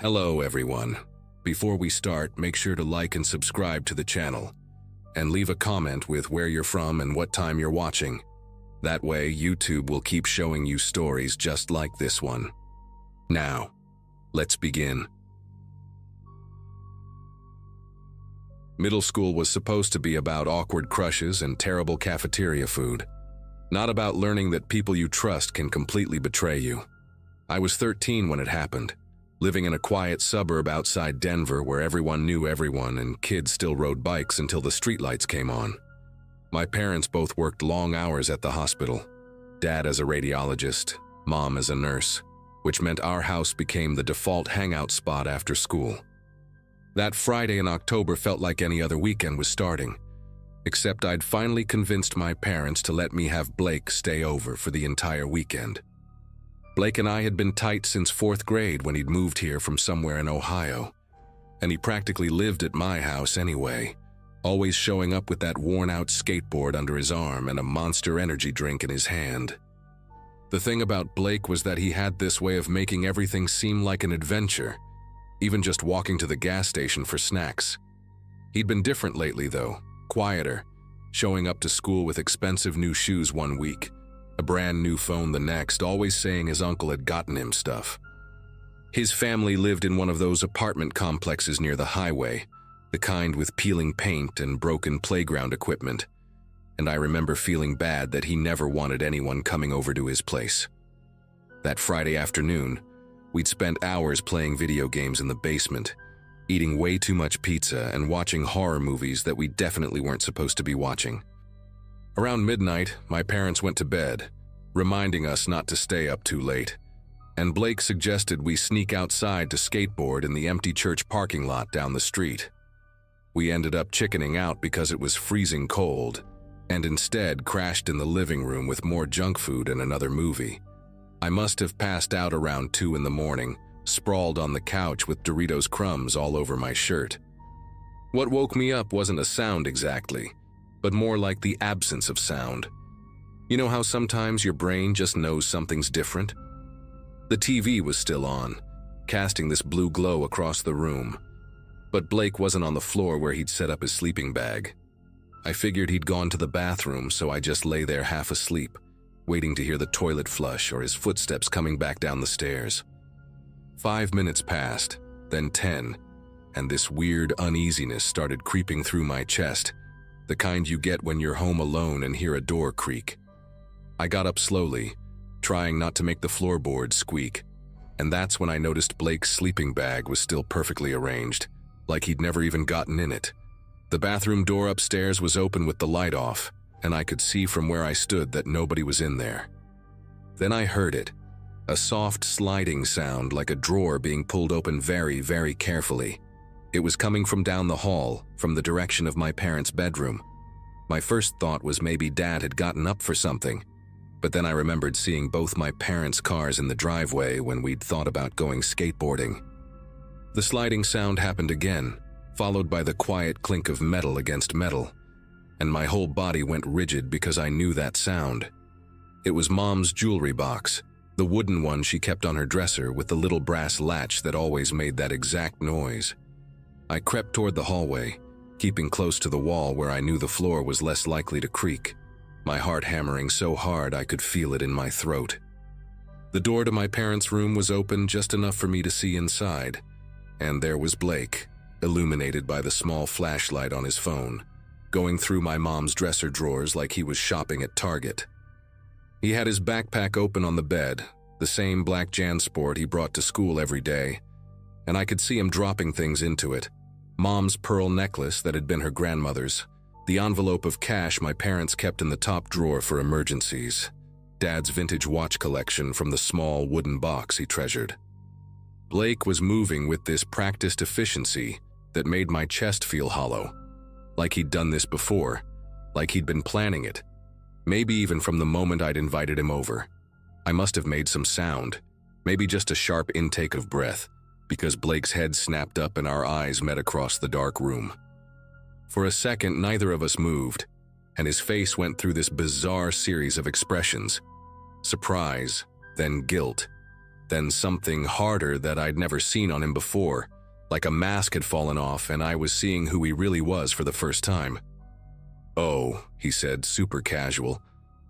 Hello everyone. Before we start, make sure to like and subscribe to the channel, and leave a comment with where you're from and what time you're watching. That way, YouTube will keep showing you stories just like this one. Now, let's begin. Middle school was supposed to be about awkward crushes and terrible cafeteria food, not about learning that people you trust can completely betray you. I was 13 when it happened, living in a quiet suburb outside Denver where everyone knew everyone and kids still rode bikes until the streetlights came on. My parents both worked long hours at the hospital, dad as a radiologist, mom as a nurse, which meant our house became the default hangout spot after school. That Friday in October felt like any other weekend was starting, except I'd finally convinced my parents to let me have Blake stay over for the entire weekend. Blake and I had been tight since 4th grade when he'd moved here from somewhere in Ohio, and he practically lived at my house anyway, always showing up with that worn-out skateboard under his arm and a Monster energy drink in his hand. The thing about Blake was that he had this way of making everything seem like an adventure, even just walking to the gas station for snacks. He'd been different lately though, quieter, showing up to school with expensive new shoes one week, a brand new phone the next, always saying his uncle had gotten him stuff. His family lived in one of those apartment complexes near the highway, the kind with peeling paint and broken playground equipment, and I remember feeling bad that he never wanted anyone coming over to his place. That Friday afternoon, we'd spent hours playing video games in the basement, eating way too much pizza and watching horror movies that we definitely weren't supposed to be watching. Around midnight, my parents went to bed, reminding us not to stay up too late, and Blake suggested we sneak outside to skateboard in the empty church parking lot down the street. We ended up chickening out because it was freezing cold, and instead crashed in the living room with more junk food and another movie. I must have passed out around 2 in the morning, sprawled on the couch with Doritos crumbs all over my shirt. What woke me up wasn't a sound exactly, but more like the absence of sound. You know how sometimes your brain just knows something's different? The TV was still on, casting this blue glow across the room, but Blake wasn't on the floor where he'd set up his sleeping bag. I figured he'd gone to the bathroom, so I just lay there half asleep, waiting to hear the toilet flush or his footsteps coming back down the stairs. 5 minutes passed, then 10, and this weird uneasiness started creeping through my chest, the kind you get when you're home alone and hear a door creak. I got up slowly, trying not to make the floorboards squeak, and that's when I noticed Blake's sleeping bag was still perfectly arranged, like he'd never even gotten in it. The bathroom door upstairs was open with the light off, and I could see from where I stood that nobody was in there. Then I heard it, a soft sliding sound like a drawer being pulled open very, very carefully. It was coming from down the hall, from the direction of my parents' bedroom. My first thought was maybe Dad had gotten up for something, but then I remembered seeing both my parents' cars in the driveway when we'd thought about going skateboarding. The sliding sound happened again, followed by the quiet clink of metal against metal, and my whole body went rigid because I knew that sound. It was Mom's jewelry box, the wooden one she kept on her dresser with the little brass latch that always made that exact noise. I crept toward the hallway, keeping close to the wall where I knew the floor was less likely to creak, my heart hammering so hard I could feel it in my throat. The door to my parents' room was open just enough for me to see inside, and there was Blake, illuminated by the small flashlight on his phone, going through my mom's dresser drawers like he was shopping at Target. He had his backpack open on the bed, the same black JanSport he brought to school every day, and I could see him dropping things into it. Mom's pearl necklace that had been her grandmother's, the envelope of cash my parents kept in the top drawer for emergencies, Dad's vintage watch collection from the small wooden box he treasured. Blake was moving with this practiced efficiency that made my chest feel hollow, like he'd done this before, like he'd been planning it, maybe even from the moment I'd invited him over. I must have made some sound, maybe just a sharp intake of breath, because Blake's head snapped up and our eyes met across the dark room. For a second, neither of us moved, and his face went through this bizarre series of expressions. Surprise, then guilt, then something harder that I'd never seen on him before, like a mask had fallen off and I was seeing who he really was for the first time. "Oh," he said, super casual,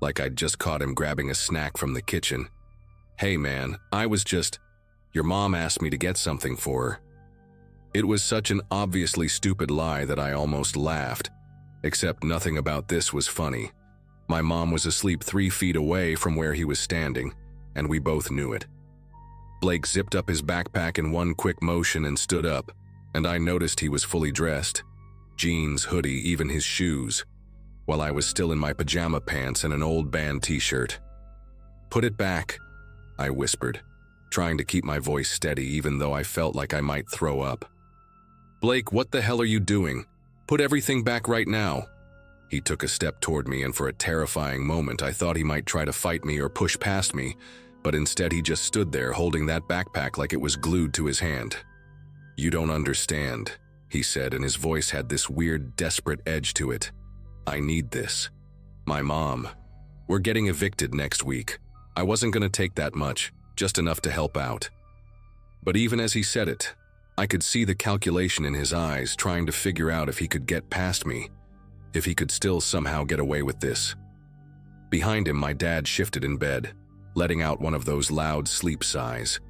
like I'd just caught him grabbing a snack from the kitchen. "Hey man, your mom asked me to get something for her." It was such an obviously stupid lie that I almost laughed, except nothing about this was funny. My mom was asleep 3 feet away from where he was standing, and we both knew it. Blake zipped up his backpack in one quick motion and stood up, and I noticed he was fully dressed. Jeans, hoodie, even his shoes, while I was still in my pajama pants and an old band t-shirt. "Put it back," I whispered, trying to keep my voice steady even though I felt like I might throw up. "Blake, what the hell are you doing? Put everything back right now." He took a step toward me, and for a terrifying moment I thought he might try to fight me or push past me, but instead he just stood there holding that backpack like it was glued to his hand. "You don't understand," he said, and his voice had this weird, desperate edge to it. "I need this. My mom. We're getting evicted next week. I wasn't going to take that much, just enough to help out." But even as he said it, I could see the calculation in his eyes, trying to figure out if he could get past me, if he could still somehow get away with this. Behind him, my dad shifted in bed, letting out one of those loud sleep sighs,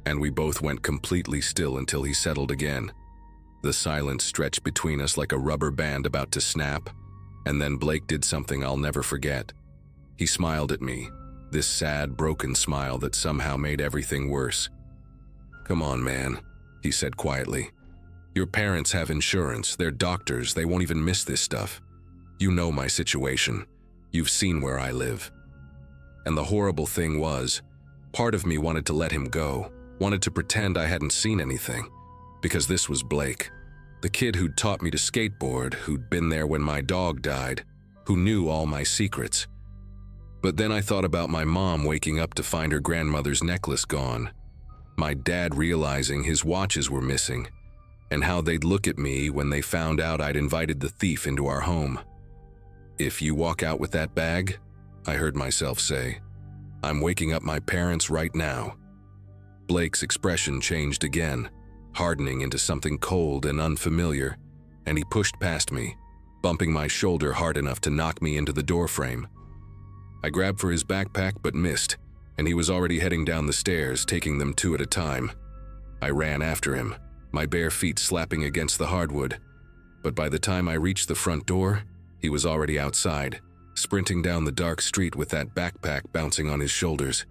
and we both went completely still until he settled again. The silence stretched between us like a rubber band about to snap, and then Blake did something I'll never forget. He smiled at me, this sad, broken smile that somehow made everything worse. "Come on, man," he said quietly. "Your parents have insurance, they're doctors, they won't even miss this stuff. You know my situation. You've seen where I live." And the horrible thing was, part of me wanted to let him go, wanted to pretend I hadn't seen anything, because this was Blake, the kid who'd taught me to skateboard, who'd been there when my dog died, who knew all my secrets. But then I thought about my mom waking up to find her grandmother's necklace gone, my dad realizing his watches were missing, and how they'd look at me when they found out I'd invited the thief into our home. "If you walk out with that bag," I heard myself say, "I'm waking up my parents right now." Blake's expression changed again, hardening into something cold and unfamiliar, and he pushed past me, bumping my shoulder hard enough to knock me into the doorframe. I grabbed for his backpack but missed, and he was already heading down the stairs, taking them 2 at a time. I ran after him, my bare feet slapping against the hardwood, but by the time I reached the front door, he was already outside, sprinting down the dark street with that backpack bouncing on his shoulders.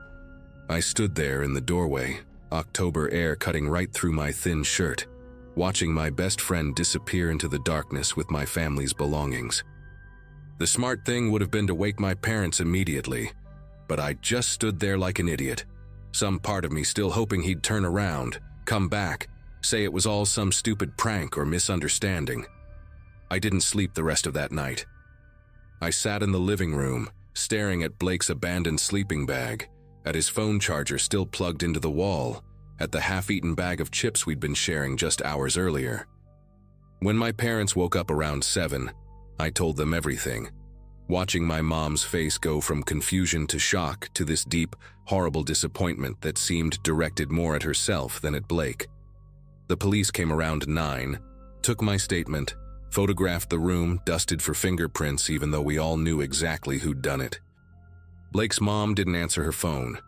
I stood there in the doorway, October air cutting right through my thin shirt, watching my best friend disappear into the darkness with my family's belongings. The smart thing would have been to wake my parents immediately, but I just stood there like an idiot, some part of me still hoping he'd turn around, come back, say it was all some stupid prank or misunderstanding. I didn't sleep the rest of that night. I sat in the living room, staring at Blake's abandoned sleeping bag, at his phone charger still plugged into the wall, at the half-eaten bag of chips we'd been sharing just hours earlier. When my parents woke up around 7, I told them everything, watching my mom's face go from confusion to shock to this deep, horrible disappointment that seemed directed more at herself than at Blake. The police came around 9, took my statement, photographed the room, dusted for fingerprints even though we all knew exactly who'd done it. Blake's mom didn't answer her phone,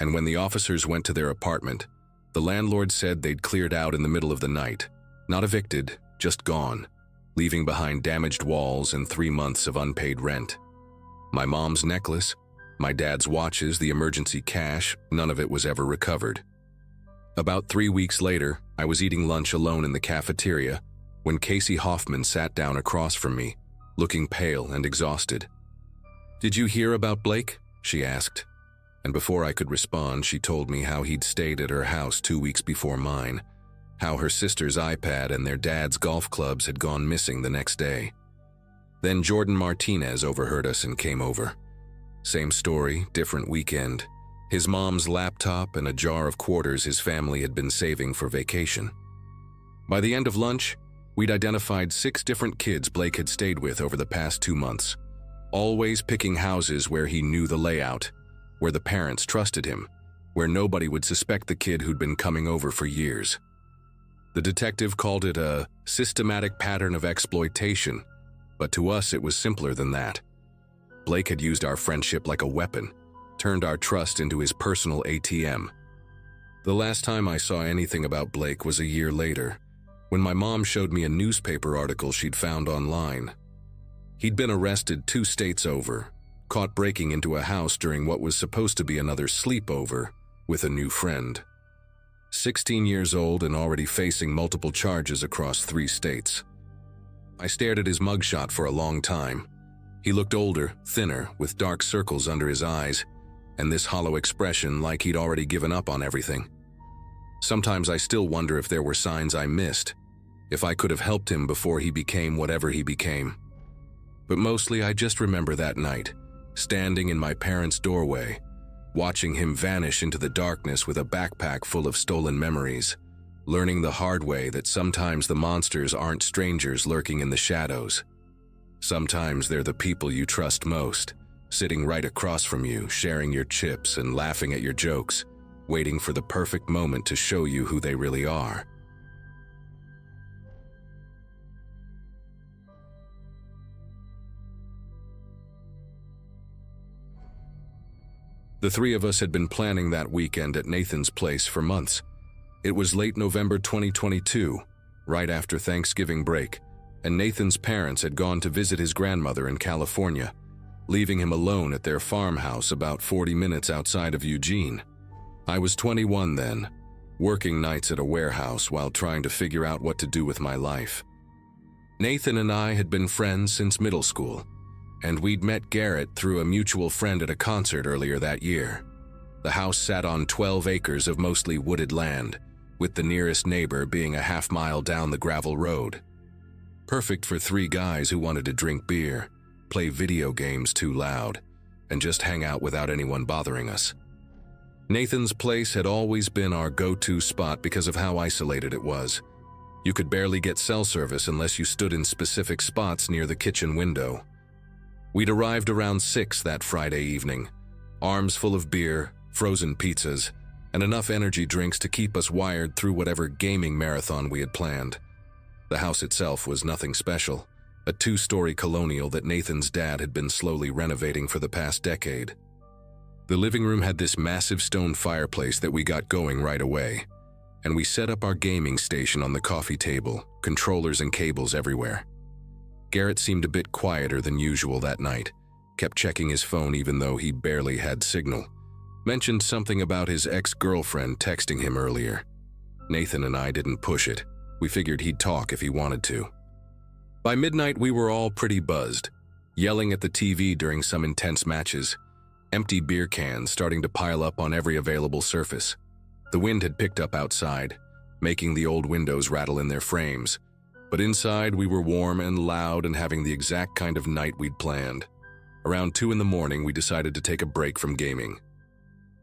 and when the officers went to their apartment, the landlord said they'd cleared out in the middle of the night, not evicted, just gone, leaving behind damaged walls and 3 months of unpaid rent. My mom's necklace, my dad's watches, the emergency cash, none of it was ever recovered. About 3 weeks later, I was eating lunch alone in the cafeteria when Casey Hoffman sat down across from me, looking pale and exhausted. "Did you hear about Blake?" she asked. And before I could respond, she told me how he'd stayed at her house 2 weeks before mine, how her sister's iPad and their dad's golf clubs had gone missing the next day. Then Jordan Martinez overheard us and came over. Same story, different weekend. His mom's laptop and a jar of quarters his family had been saving for vacation. By the end of lunch, we'd identified 6 different kids Blake had stayed with over the past 2 months, always picking houses where he knew the layout, where the parents trusted him, where nobody would suspect the kid who'd been coming over for years. The detective called it a systematic pattern of exploitation, but to us it was simpler than that. Blake had used our friendship like a weapon, turned our trust into his personal ATM. The last time I saw anything about Blake was a year later, when my mom showed me a newspaper article she'd found online. He'd been arrested 2 states over, caught breaking into a house during what was supposed to be another sleepover with a new friend. 16 years old and already facing multiple charges across 3 states. I stared at his mugshot for a long time. He looked older, thinner, with dark circles under his eyes, and this hollow expression like he'd already given up on everything. Sometimes I still wonder if there were signs I missed, if I could have helped him before he became whatever he became. But mostly I just remember that night, standing in my parents' doorway, watching him vanish into the darkness with a backpack full of stolen memories, learning the hard way that sometimes the monsters aren't strangers lurking in the shadows. Sometimes they're the people you trust most, sitting right across from you, sharing your chips and laughing at your jokes, waiting for the perfect moment to show you who they really are. The 3 of us had been planning that weekend at Nathan's place for months. It was late November 2022, right after Thanksgiving break, and Nathan's parents had gone to visit his grandmother in California, leaving him alone at their farmhouse about 40 minutes outside of Eugene. I was 21 then, working nights at a warehouse while trying to figure out what to do with my life. Nathan and I had been friends since middle school, and we'd met Garrett through a mutual friend at a concert earlier that year. The house sat on 12 acres of mostly wooded land, with the nearest neighbor being a half-mile down the gravel road. Perfect for 3 guys who wanted to drink beer, play video games too loud, and just hang out without anyone bothering us. Nathan's place had always been our go-to spot because of how isolated it was. You could barely get cell service unless you stood in specific spots near the kitchen window. We'd arrived around 6 that Friday evening, arms full of beer, frozen pizzas, and enough energy drinks to keep us wired through whatever gaming marathon we had planned. The house itself was nothing special, a 2-story colonial that Nathan's dad had been slowly renovating for the past decade. The living room had this massive stone fireplace that we got going right away, and we set up our gaming station on the coffee table, controllers and cables everywhere. Garrett seemed a bit quieter than usual that night, kept checking his phone even though he barely had signal. Mentioned something about his ex-girlfriend texting him earlier. Nathan and I didn't push it. We figured he'd talk if he wanted to. By midnight, we were all pretty buzzed, yelling at the TV during some intense matches, empty beer cans starting to pile up on every available surface. The wind had picked up outside, making the old windows rattle in their frames. But inside, we were warm and loud and having the exact kind of night we'd planned. Around 2 in the morning, we decided to take a break from gaming.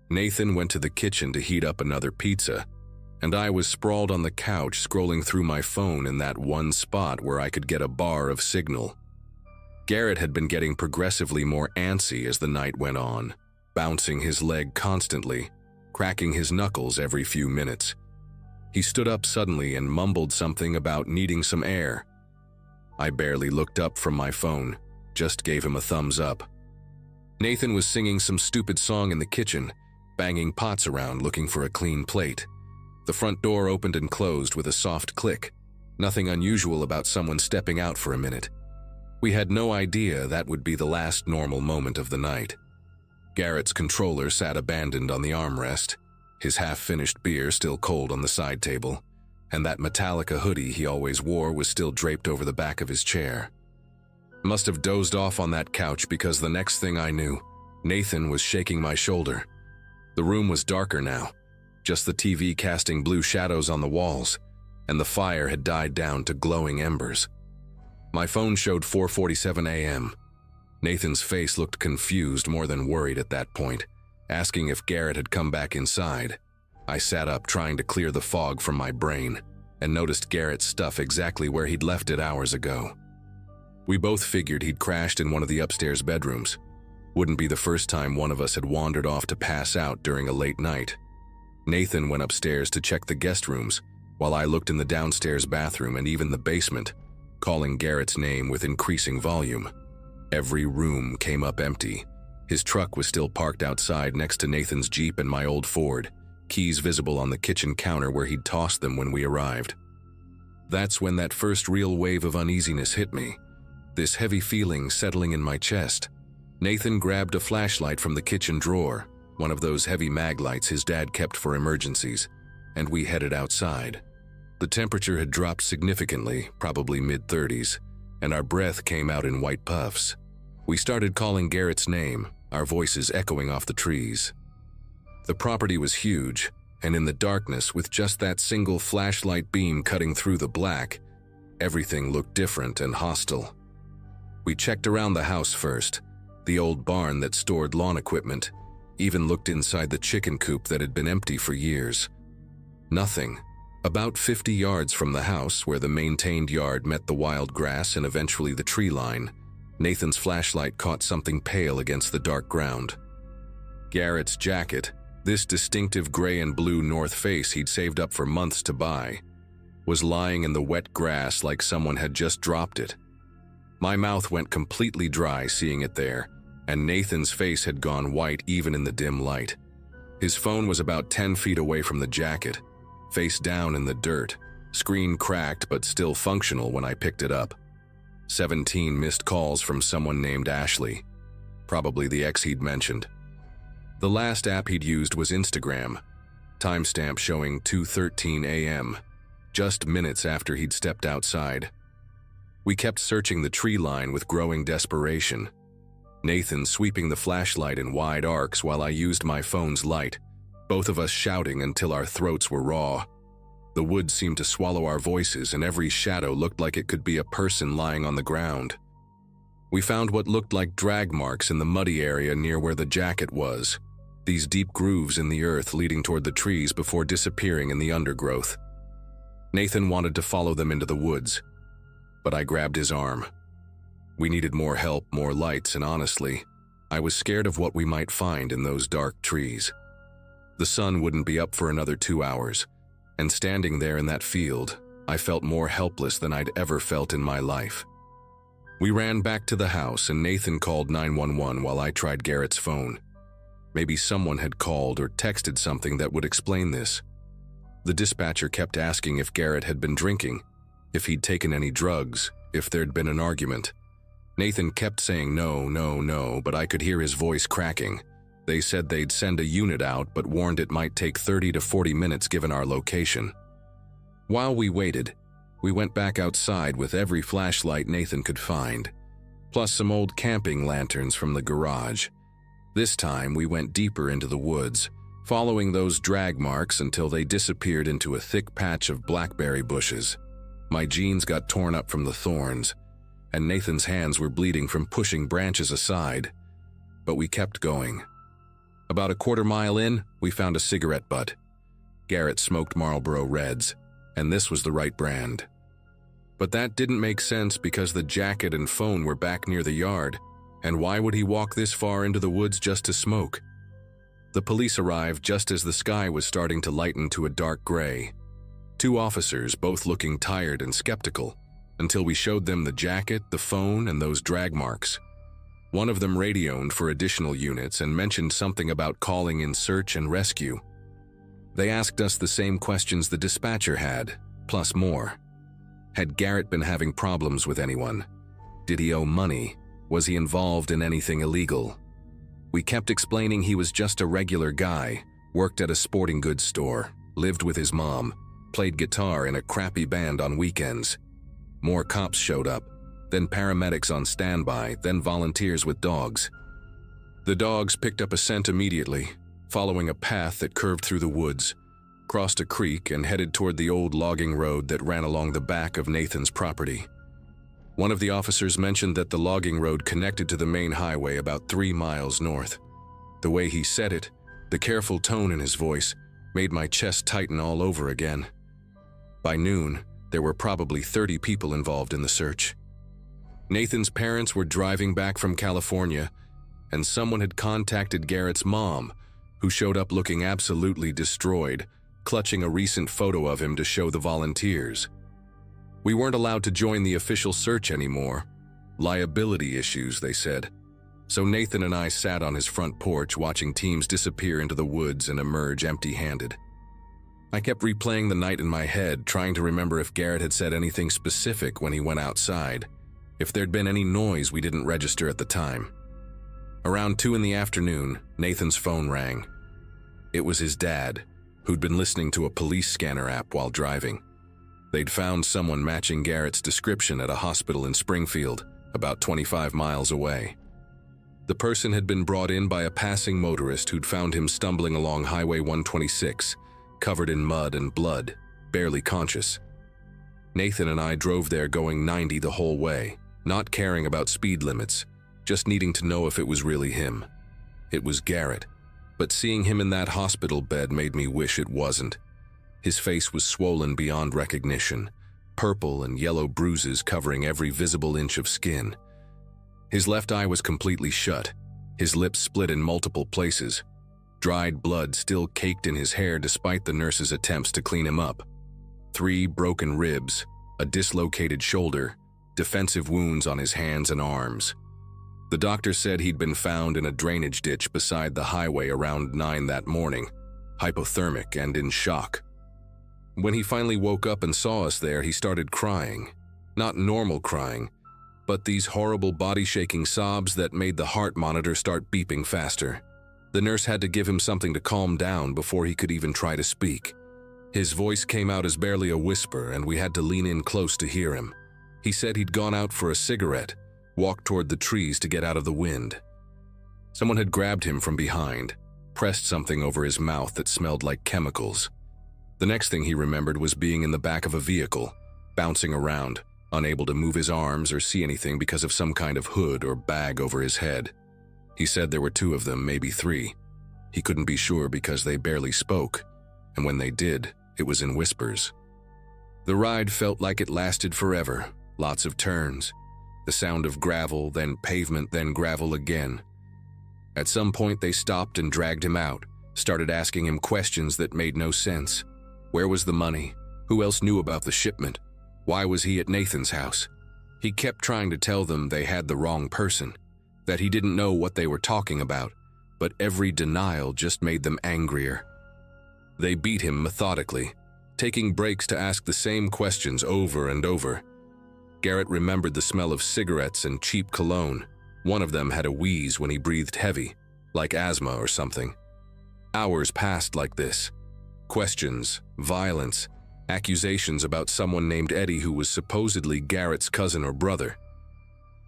Nathan went to the kitchen to heat up another pizza, and I was sprawled on the couch scrolling through my phone in that one spot where I could get a bar of signal. Garrett had been getting progressively more antsy as the night went on, bouncing his leg constantly, cracking his knuckles every few minutes. He stood up suddenly and mumbled something about needing some air. I barely looked up from my phone, just gave him a thumbs up. Nathan was singing some stupid song in the kitchen, banging pots around looking for a clean plate. The front door opened and closed with a soft click. Nothing unusual about someone stepping out for a minute. We had no idea that would be the last normal moment of the night. Garrett's controller sat abandoned on the armrest, his half-finished beer still cold on the side table, and that Metallica hoodie he always wore was still draped over the back of his chair. Must have dozed off on that couch because the next thing I knew, Nathan was shaking my shoulder. The room was darker now, just the TV casting blue shadows on the walls, and the fire had died down to glowing embers. My phone showed 4:47 a.m. Nathan's face looked confused more than worried at that point, asking if Garrett had come back inside. I sat up trying to clear the fog from my brain and noticed Garrett's stuff exactly where he'd left it hours ago. We both figured he'd crashed in one of the upstairs bedrooms. Wouldn't be the first time one of us had wandered off to pass out during a late night. Nathan went upstairs to check the guest rooms, while I looked in the downstairs bathroom and even the basement, calling Garrett's name with increasing volume. Every room came up empty. His truck was still parked outside next to Nathan's Jeep and my old Ford, keys visible on the kitchen counter where he'd tossed them when we arrived. That's when that first real wave of uneasiness hit me, this heavy feeling settling in my chest. Nathan grabbed a flashlight from the kitchen drawer, one of those heavy mag lights his dad kept for emergencies, and we headed outside. The temperature had dropped significantly, probably mid-30s, and our breath came out in white puffs. We started calling Garrett's name, our voices echoing off the trees. The property was huge, and in the darkness, with just that single flashlight beam cutting through the black, everything looked different and hostile. We checked around the house first, the old barn that stored lawn equipment, even looked inside the chicken coop that had been empty for years. Nothing. About 50 yards from the house, where the maintained yard met the wild grass and eventually the tree line, Nathan's flashlight caught something pale against the dark ground. Garrett's jacket, this distinctive gray and blue North Face he'd saved up for months to buy, was lying in the wet grass like someone had just dropped it. My mouth went completely dry seeing it there, and Nathan's face had gone white even in the dim light. His phone was about 10 feet away from the jacket, face down in the dirt, screen cracked but still functional when I picked it up. 17 missed calls from someone named Ashley, probably the ex he'd mentioned. The last app he'd used was Instagram, timestamp showing 2:13 a.m., just minutes after he'd stepped outside. We kept searching the tree line with growing desperation, Nathan sweeping the flashlight in wide arcs while I used my phone's light, both of us shouting until our throats were raw. The woods seemed to swallow our voices, and every shadow looked like it could be a person lying on the ground. We found what looked like drag marks in the muddy area near where the jacket was, these deep grooves in the earth leading toward the trees before disappearing in the undergrowth. Nathan wanted to follow them into the woods, but I grabbed his arm. We needed more help, more lights, and honestly, I was scared of what we might find in those dark trees. The sun wouldn't be up for another 2 hours, and standing there in that field, I felt more helpless than I'd ever felt in my life. We ran back to the house and Nathan called 911 while I tried Garrett's phone. Maybe someone had called or texted something that would explain this. The dispatcher kept asking if Garrett had been drinking, if he'd taken any drugs, if there'd been an argument. Nathan kept saying no, no, no, but I could hear his voice cracking. They said they'd send a unit out, but warned it might take 30 to 40 minutes given our location. While we waited, we went back outside with every flashlight Nathan could find, plus some old camping lanterns from the garage. This time we went deeper into the woods, following those drag marks until they disappeared into a thick patch of blackberry bushes. My jeans got torn up from the thorns, and Nathan's hands were bleeding from pushing branches aside, but we kept going. About a quarter mile in, we found a cigarette butt. Garrett smoked Marlboro Reds, and this was the right brand. But that didn't make sense because the jacket and phone were back near the yard, and why would he walk this far into the woods just to smoke? The police arrived just as the sky was starting to lighten to a dark gray. 2 officers, both looking tired and skeptical, until we showed them the jacket, the phone, and those drag marks. One of them radioed for additional units and mentioned something about calling in search and rescue. They asked us the same questions the dispatcher had, plus more. Had Garrett been having problems with anyone? Did he owe money? Was he involved in anything illegal? We kept explaining he was just a regular guy, worked at a sporting goods store, lived with his mom, played guitar in a crappy band on weekends. More cops showed up, then paramedics on standby, then volunteers with dogs. The dogs picked up a scent immediately, following a path that curved through the woods, crossed a creek, and headed toward the old logging road that ran along the back of Nathan's property. One of the officers mentioned that the logging road connected to the main highway about 3 miles north. The way he said it, the careful tone in his voice, made my chest tighten all over again. By noon, there were probably 30 people involved in the search. Nathan's parents were driving back from California, and someone had contacted Garrett's mom, who showed up looking absolutely destroyed, clutching a recent photo of him to show the volunteers. We weren't allowed to join the official search anymore. Liability issues, they said. So Nathan and I sat on his front porch watching teams disappear into the woods and emerge empty-handed. I kept replaying the night in my head, trying to remember if Garrett had said anything specific when he went outside, if there'd been any noise we didn't register at the time. Around 2 in the afternoon, Nathan's phone rang. It was his dad, who'd been listening to a police scanner app while driving. They'd found someone matching Garrett's description at a hospital in Springfield, about 25 miles away. The person had been brought in by a passing motorist who'd found him stumbling along Highway 126, covered in mud and blood, barely conscious. Nathan and I drove there going 90 the whole way, not caring about speed limits, just needing to know if it was really him. It was Garrett, but seeing him in that hospital bed made me wish it wasn't. His face was swollen beyond recognition, purple and yellow bruises covering every visible inch of skin. His left eye was completely shut, his lips split in multiple places. Dried blood still caked in his hair despite the nurse's attempts to clean him up. 3 broken ribs, a dislocated shoulder, defensive wounds on his hands and arms. The doctor said he'd been found in a drainage ditch beside the highway around 9 that morning, hypothermic and in shock. When he finally woke up and saw us there, he started crying. Not normal crying, but these horrible body-shaking sobs that made the heart monitor start beeping faster. The nurse had to give him something to calm down before he could even try to speak. His voice came out as barely a whisper, and we had to lean in close to hear him. He said he'd gone out for a cigarette, walked toward the trees to get out of the wind. Someone had grabbed him from behind, pressed something over his mouth that smelled like chemicals. The next thing he remembered was being in the back of a vehicle, bouncing around, unable to move his arms or see anything because of some kind of hood or bag over his head. He said there were 2 of them, maybe 3. He couldn't be sure because they barely spoke, and when they did, it was in whispers. The ride felt like it lasted forever, lots of turns, the sound of gravel, then pavement, then gravel again. At some point they stopped and dragged him out, started asking him questions that made no sense. Where was the money? Who else knew about the shipment? Why was he at Nathan's house? He kept trying to tell them they had the wrong person, that he didn't know what they were talking about, but every denial just made them angrier. They beat him methodically, taking breaks to ask the same questions over and over. Garrett remembered the smell of cigarettes and cheap cologne. One of them had a wheeze when he breathed heavy, like asthma or something. Hours passed like this. Questions, violence, accusations about someone named Eddie who was supposedly Garrett's cousin or brother.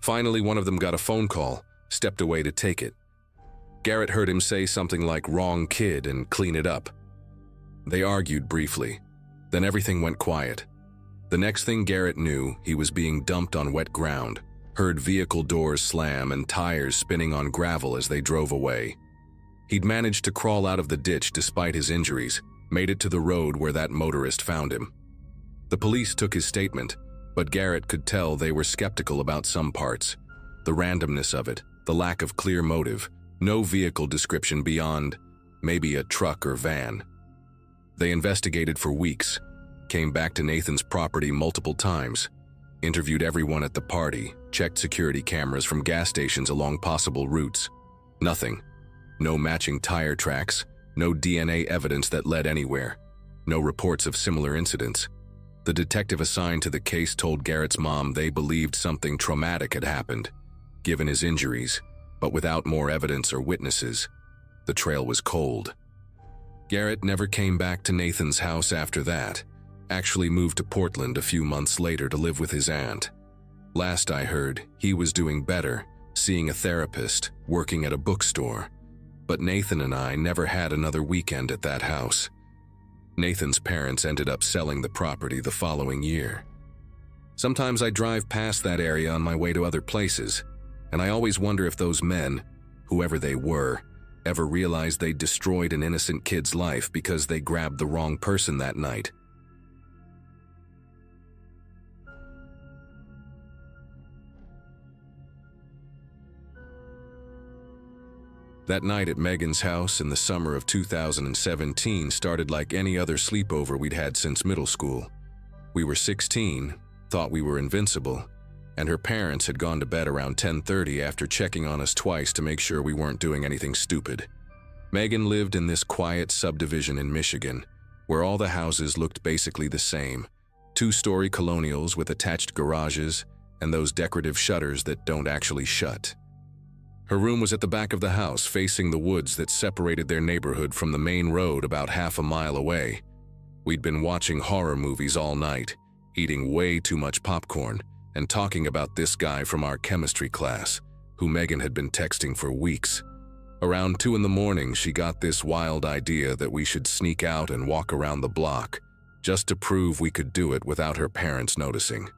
Finally, one of them got a phone call, stepped away to take it. Garrett heard him say something like "wrong kid" and clean it up. They argued briefly. Then everything went quiet. The next thing Garrett knew, he was being dumped on wet ground, heard vehicle doors slam and tires spinning on gravel as they drove away. He'd managed to crawl out of the ditch despite his injuries, made it to the road where that motorist found him. The police took his statement, but Garrett could tell they were skeptical about some parts. The randomness of it, the lack of clear motive, no vehicle description beyond maybe a truck or van. They investigated for weeks, came back to Nathan's property multiple times, interviewed everyone at the party, checked security cameras from gas stations along possible routes. Nothing. No matching tire tracks, no DNA evidence that led anywhere, no reports of similar incidents. The detective assigned to the case told Garrett's mom they believed something traumatic had happened, given his injuries, but without more evidence or witnesses. The trail was cold. Garrett never came back to Nathan's house after that, actually moved to Portland a few months later to live with his aunt. Last I heard, he was doing better, seeing a therapist, working at a bookstore. But Nathan and I never had another weekend at that house. Nathan's parents ended up selling the property the following year. Sometimes I drive past that area on my way to other places, and I always wonder if those men, whoever they were, ever realized they destroyed an innocent kid's life because they grabbed the wrong person that night. That night at Megan's house in the summer of 2017 started like any other sleepover we'd had since middle school. We were 16, thought we were invincible, and her parents had gone to bed around 10:30 after checking on us twice to make sure we weren't doing anything stupid. Megan lived in this quiet subdivision in Michigan, where all the houses looked basically the same. Two-story colonials with attached garages and those decorative shutters that don't actually shut. Her room was at the back of the house, facing the woods that separated their neighborhood from the main road about half a mile away. We'd been watching horror movies all night, eating way too much popcorn, and talking about this guy from our chemistry class, who Megan had been texting for weeks. Around 2 in the morning, she got this wild idea that we should sneak out and walk around the block, just to prove we could do it without her parents noticing.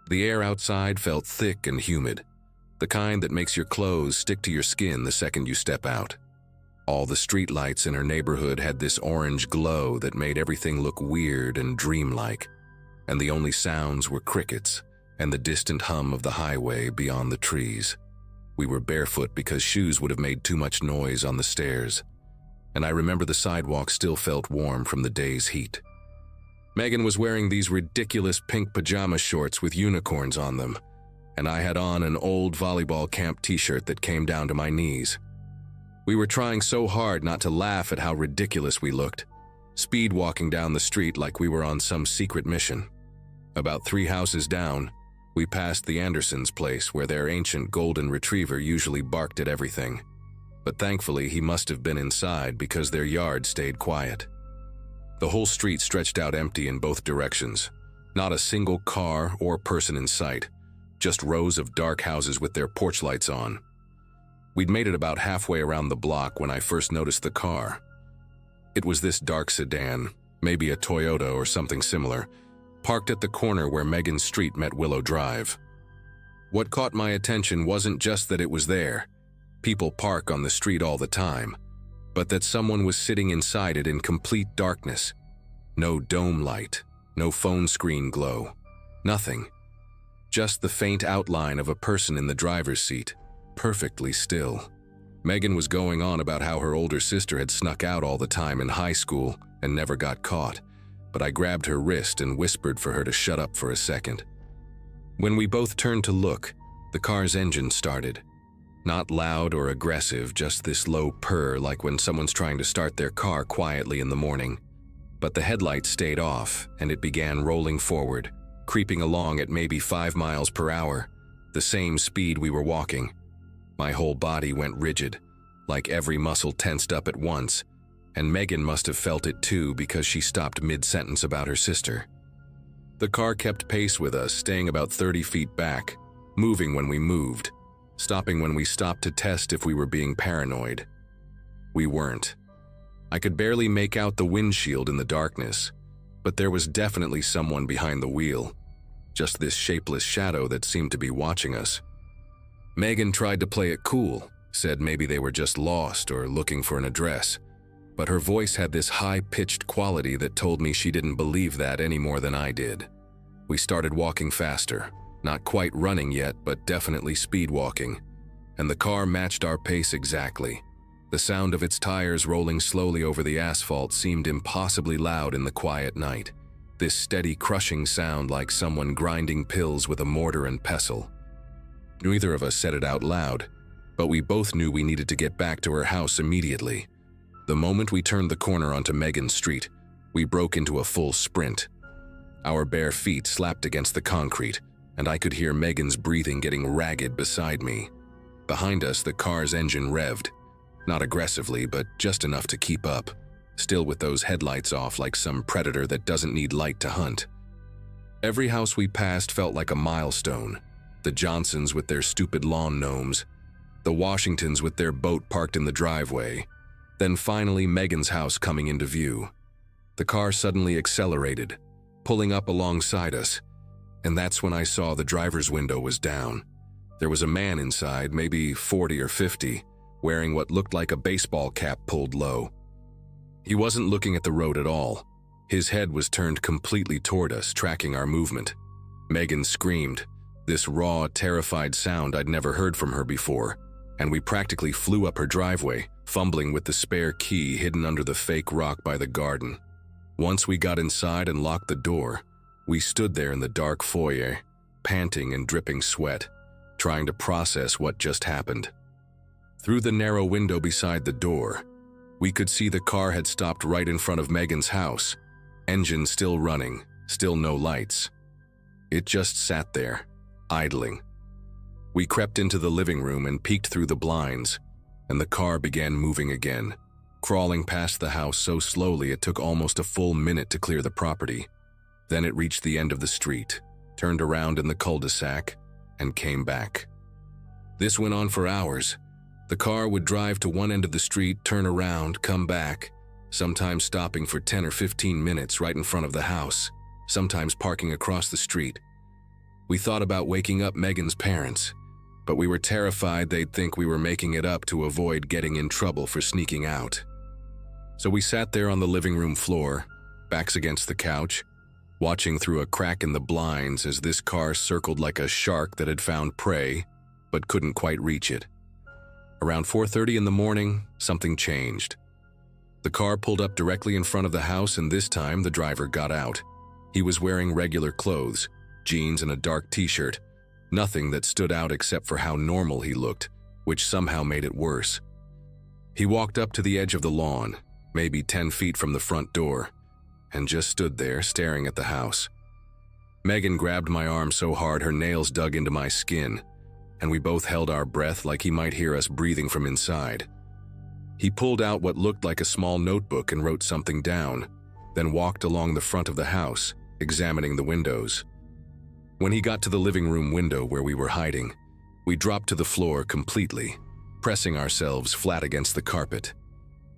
The air outside felt thick and humid, the kind that makes your clothes stick to your skin the second you step out. All the streetlights in her neighborhood had this orange glow that made everything look weird and dreamlike, and the only sounds were crickets and the distant hum of the highway beyond the trees. We were barefoot because shoes would have made too much noise on the stairs, and I remember the sidewalk still felt warm from the day's heat. Megan was wearing these ridiculous pink pajama shorts with unicorns on them, and I had on an old volleyball camp t-shirt that came down to my knees. We were trying so hard not to laugh at how ridiculous we looked, speed walking down the street like we were on some secret mission. About 3 houses down, we passed the Andersons' place where their ancient golden retriever usually barked at everything. But thankfully, he must have been inside because their yard stayed quiet. The whole street stretched out empty in both directions. Not a single car or person in sight, just rows of dark houses with their porch lights on. We'd made it about halfway around the block when I first noticed the car. It was this dark sedan, maybe a Toyota or something similar, parked at the corner where Megan's street met Willow Drive. What caught my attention wasn't just that it was there, people park on the street all the time, but that someone was sitting inside it in complete darkness. No dome light, no phone screen glow, nothing. Just the faint outline of a person in the driver's seat, perfectly still. Megan was going on about how her older sister had snuck out all the time in high school and never got caught, but I grabbed her wrist and whispered for her to shut up for a second. When we both turned to look, the car's engine started. Not loud or aggressive, just this low purr like when someone's trying to start their car quietly in the morning. But the headlights stayed off, and it began rolling forward, creeping along at maybe 5 miles per hour, the same speed we were walking. My whole body went rigid, like every muscle tensed up at once, and Megan must have felt it too because she stopped mid-sentence about her sister. The car kept pace with us, staying about 30 feet back, moving when we moved, stopping when we stopped to test if we were being paranoid. We weren't. I could barely make out the windshield in the darkness, but there was definitely someone behind the wheel, just this shapeless shadow that seemed to be watching us. Megan tried to play it cool, said maybe they were just lost or looking for an address, but her voice had this high-pitched quality that told me she didn't believe that any more than I did. We started walking faster, not quite running yet, but definitely speed walking, and the car matched our pace exactly. The sound of its tires rolling slowly over the asphalt seemed impossibly loud in the quiet night, this steady crushing sound like someone grinding pills with a mortar and pestle. Neither of us said it out loud, but we both knew we needed to get back to her house immediately. The moment we turned the corner onto Megan's street, we broke into a full sprint. Our bare feet slapped against the concrete, and I could hear Megan's breathing getting ragged beside me. Behind us, the car's engine revved. Not aggressively, but just enough to keep up, still with those headlights off like some predator that doesn't need light to hunt. Every house we passed felt like a milestone. The Johnsons with their stupid lawn gnomes, the Washingtons with their boat parked in the driveway, then finally Megan's house coming into view. The car suddenly accelerated, pulling up alongside us, and that's when I saw the driver's window was down. There was a man inside, maybe 40 or 50, wearing what looked like a baseball cap pulled low. He wasn't looking at the road at all. His head was turned completely toward us, tracking our movement. Megan screamed, this raw, terrified sound I'd never heard from her before, and we practically flew up her driveway, fumbling with the spare key hidden under the fake rock by the garden. Once we got inside and locked the door, we stood there in the dark foyer, panting and dripping sweat, trying to process what just happened. Through the narrow window beside the door, we could see the car had stopped right in front of Megan's house, engine still running, still no lights. It just sat there, idling. We crept into the living room and peeked through the blinds, and the car began moving again, crawling past the house so slowly it took almost a full minute to clear the property. Then it reached the end of the street, turned around in the cul-de-sac, and came back. This went on for hours. The car would drive to one end of the street, turn around, come back, sometimes stopping for 10 or 15 minutes right in front of the house, sometimes parking across the street. We thought about waking up Megan's parents, but we were terrified they'd think we were making it up to avoid getting in trouble for sneaking out. So we sat there on the living room floor, backs against the couch, watching through a crack in the blinds as this car circled like a shark that had found prey, but couldn't quite reach it. Around 4:30 in the morning, something changed. The car pulled up directly in front of the house, and this time the driver got out. He was wearing regular clothes, jeans and a dark t-shirt, nothing that stood out except for how normal he looked, which somehow made it worse. He walked up to the edge of the lawn, maybe 10 feet from the front door, and just stood there staring at the house. Megan grabbed my arm so hard her nails dug into my skin, and we both held our breath like he might hear us breathing from inside. He pulled out what looked like a small notebook and wrote something down, then walked along the front of the house, examining the windows. When he got to the living room window where we were hiding, we dropped to the floor completely, pressing ourselves flat against the carpet.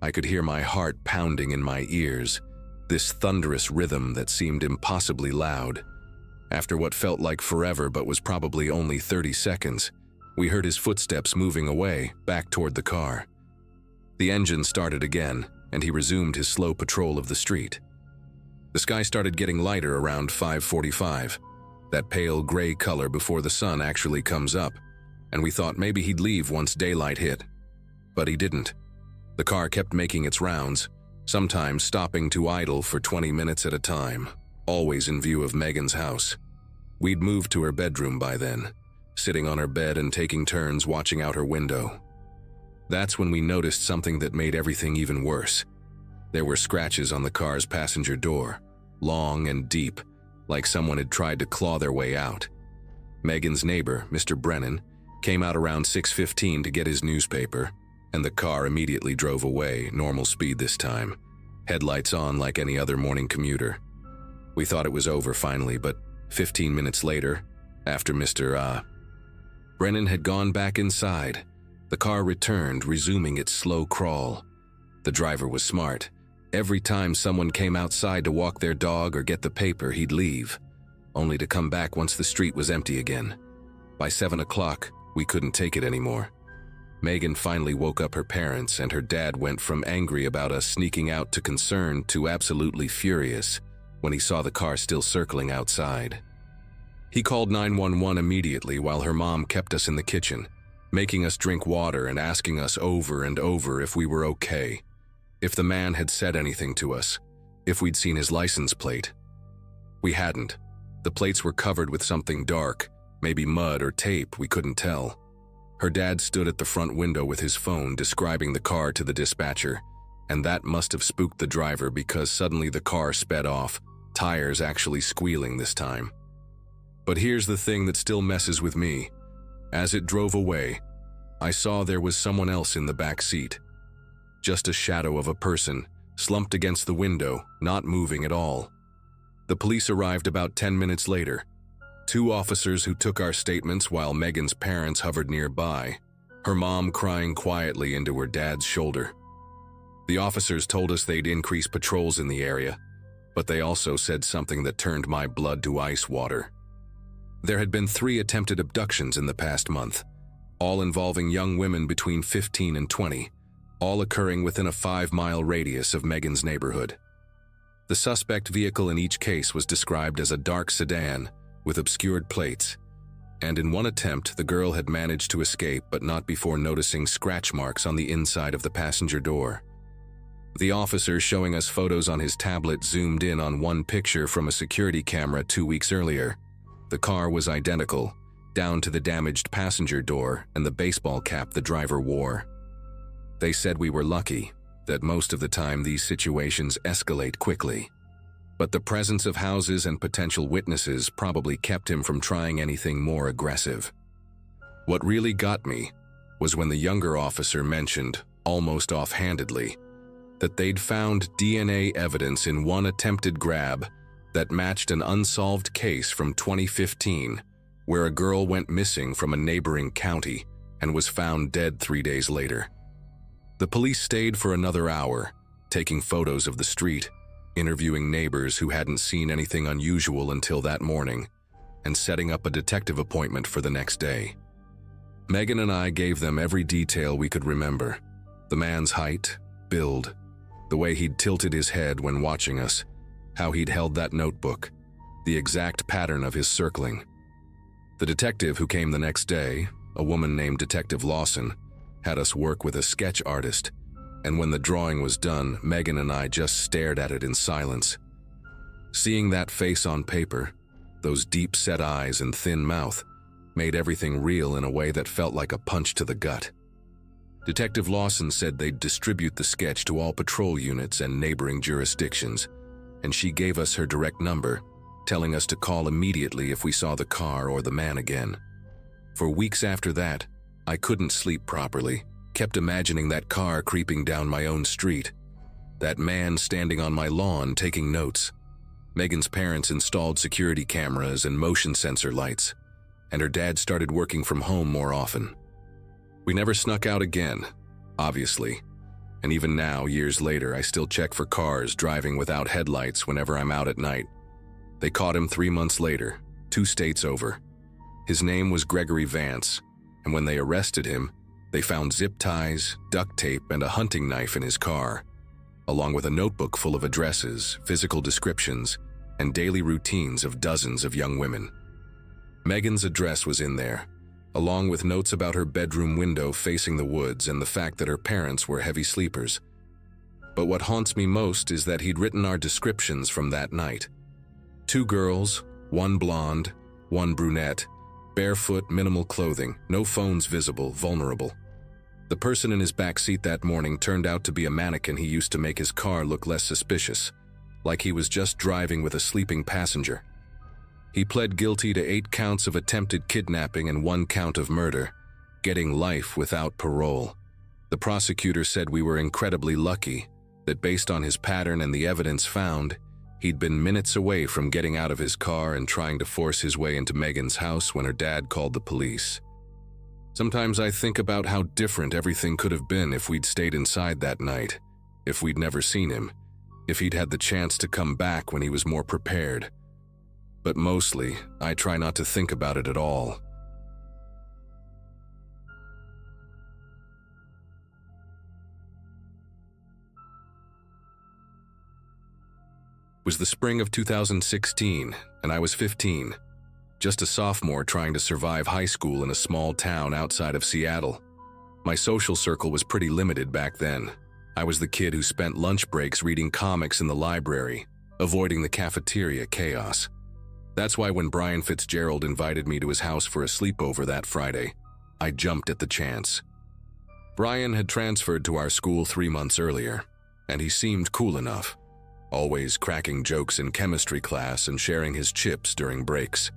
I could hear my heart pounding in my ears, this thunderous rhythm that seemed impossibly loud. After what felt like forever but was probably only 30 seconds, we heard his footsteps moving away, back toward the car. The engine started again, and he resumed his slow patrol of the street. The sky started getting lighter around 5:45, that pale gray color before the sun actually comes up, and we thought maybe he'd leave once daylight hit. But he didn't. The car kept making its rounds, sometimes stopping to idle for 20 minutes at a time, always in view of Megan's house. We'd moved to her bedroom by then, sitting on her bed and taking turns watching out her window. That's when we noticed something that made everything even worse. There were scratches on the car's passenger door, long and deep, like someone had tried to claw their way out. Megan's neighbor, Mr. Brennan, came out around 6:15 to get his newspaper, and the car immediately drove away, normal speed this time, headlights on like any other morning commuter. We thought it was over finally, but 15 minutes later, after Mr. Brennan had gone back inside, the car returned, resuming its slow crawl. The driver was smart. Every time someone came outside to walk their dog or get the paper, he'd leave, only to come back once the street was empty again. By 7 o'clock, we couldn't take it anymore. Megan finally woke up her parents, and her dad went from angry about us sneaking out to concerned to absolutely furious when he saw the car still circling outside. He called 911 immediately while her mom kept us in the kitchen, making us drink water and asking us over and over if we were okay, if the man had said anything to us, if we'd seen his license plate. We hadn't. The plates were covered with something dark, maybe mud or tape, we couldn't tell. Her dad stood at the front window with his phone describing the car to the dispatcher, and that must have spooked the driver because suddenly the car sped off, tires actually squealing this time. But here's the thing that still messes with me. As it drove away, I saw there was someone else in the back seat. Just a shadow of a person, slumped against the window, not moving at all. The police arrived about 10 minutes later. 2 officers who took our statements while Megan's parents hovered nearby, her mom crying quietly into her dad's shoulder. The officers told us they'd increase patrols in the area, but they also said something that turned my blood to ice water. There had been 3 attempted abductions in the past month, all involving young women between 15 and 20, all occurring within a 5-mile radius of Megan's neighborhood. The suspect vehicle in each case was described as a dark sedan with obscured plates. and in one attempt, the girl had managed to escape, but not before noticing scratch marks on the inside of the passenger door. The officer showing us photos on his tablet zoomed in on one picture from a security camera 2 weeks earlier. The car was identical, down to the damaged passenger door and the baseball cap the driver wore. They said we were lucky, that most of the time these situations escalate quickly. But the presence of houses and potential witnesses probably kept him from trying anything more aggressive. What really got me was when the younger officer mentioned, almost offhandedly, that they'd found DNA evidence in one attempted grab that matched an unsolved case from 2015, where a girl went missing from a neighboring county and was found dead 3 days later. The police stayed for another hour, taking photos of the street, interviewing neighbors who hadn't seen anything unusual until that morning, and setting up a detective appointment for the next day. Megan and I gave them every detail we could remember: the man's height, build, the way he'd tilted his head when watching us, how he'd held that notebook, the exact pattern of his circling. The detective who came the next day, a woman named Detective Lawson, had us work with a sketch artist, and when the drawing was done, Megan and I just stared at it in silence. Seeing that face on paper, those deep-set eyes and thin mouth, made everything real in a way that felt like a punch to the gut. Detective Lawson said they'd distribute the sketch to all patrol units and neighboring jurisdictions, and she gave us her direct number, telling us to call immediately if we saw the car or the man again. For weeks after that, I couldn't sleep properly, kept imagining that car creeping down my own street, that man standing on my lawn taking notes. Megan's parents installed security cameras and motion sensor lights, and her dad started working from home more often. We never snuck out again, obviously, and even now, years later, I still check for cars driving without headlights whenever I'm out at night. They caught him 3 months later, 2 states over. His name was Gregory Vance, and when they arrested him, they found zip ties, duct tape, and a hunting knife in his car, along with a notebook full of addresses, physical descriptions, and daily routines of dozens of young women. Megan's address was in there, along with notes about her bedroom window facing the woods and the fact that her parents were heavy sleepers. But what haunts me most is that he'd written our descriptions from that night. 2 girls, 1 blonde, 1 brunette, barefoot, minimal clothing, no phones visible, vulnerable. The person in his back seat that morning turned out to be a mannequin he used to make his car look less suspicious, like he was just driving with a sleeping passenger. He pled guilty to 8 counts of attempted kidnapping and 1 count of murder, getting life without parole. The prosecutor said we were incredibly lucky, that based on his pattern and the evidence found, he'd been minutes away from getting out of his car and trying to force his way into Megan's house when her dad called the police. Sometimes I think about how different everything could have been if we'd stayed inside that night, if we'd never seen him, if he'd had the chance to come back when he was more prepared. But mostly, I try not to think about it at all. It was the spring of 2016, and I was 15, just a sophomore trying to survive high school in a small town outside of Seattle. My social circle was pretty limited back then. I was the kid who spent lunch breaks reading comics in the library, avoiding the cafeteria chaos. That's why when Brian Fitzgerald invited me to his house for a sleepover that Friday, I jumped at the chance. Brian had transferred to our school 3 months earlier, and he seemed cool enough, always cracking jokes in chemistry class and sharing his chips during breaks.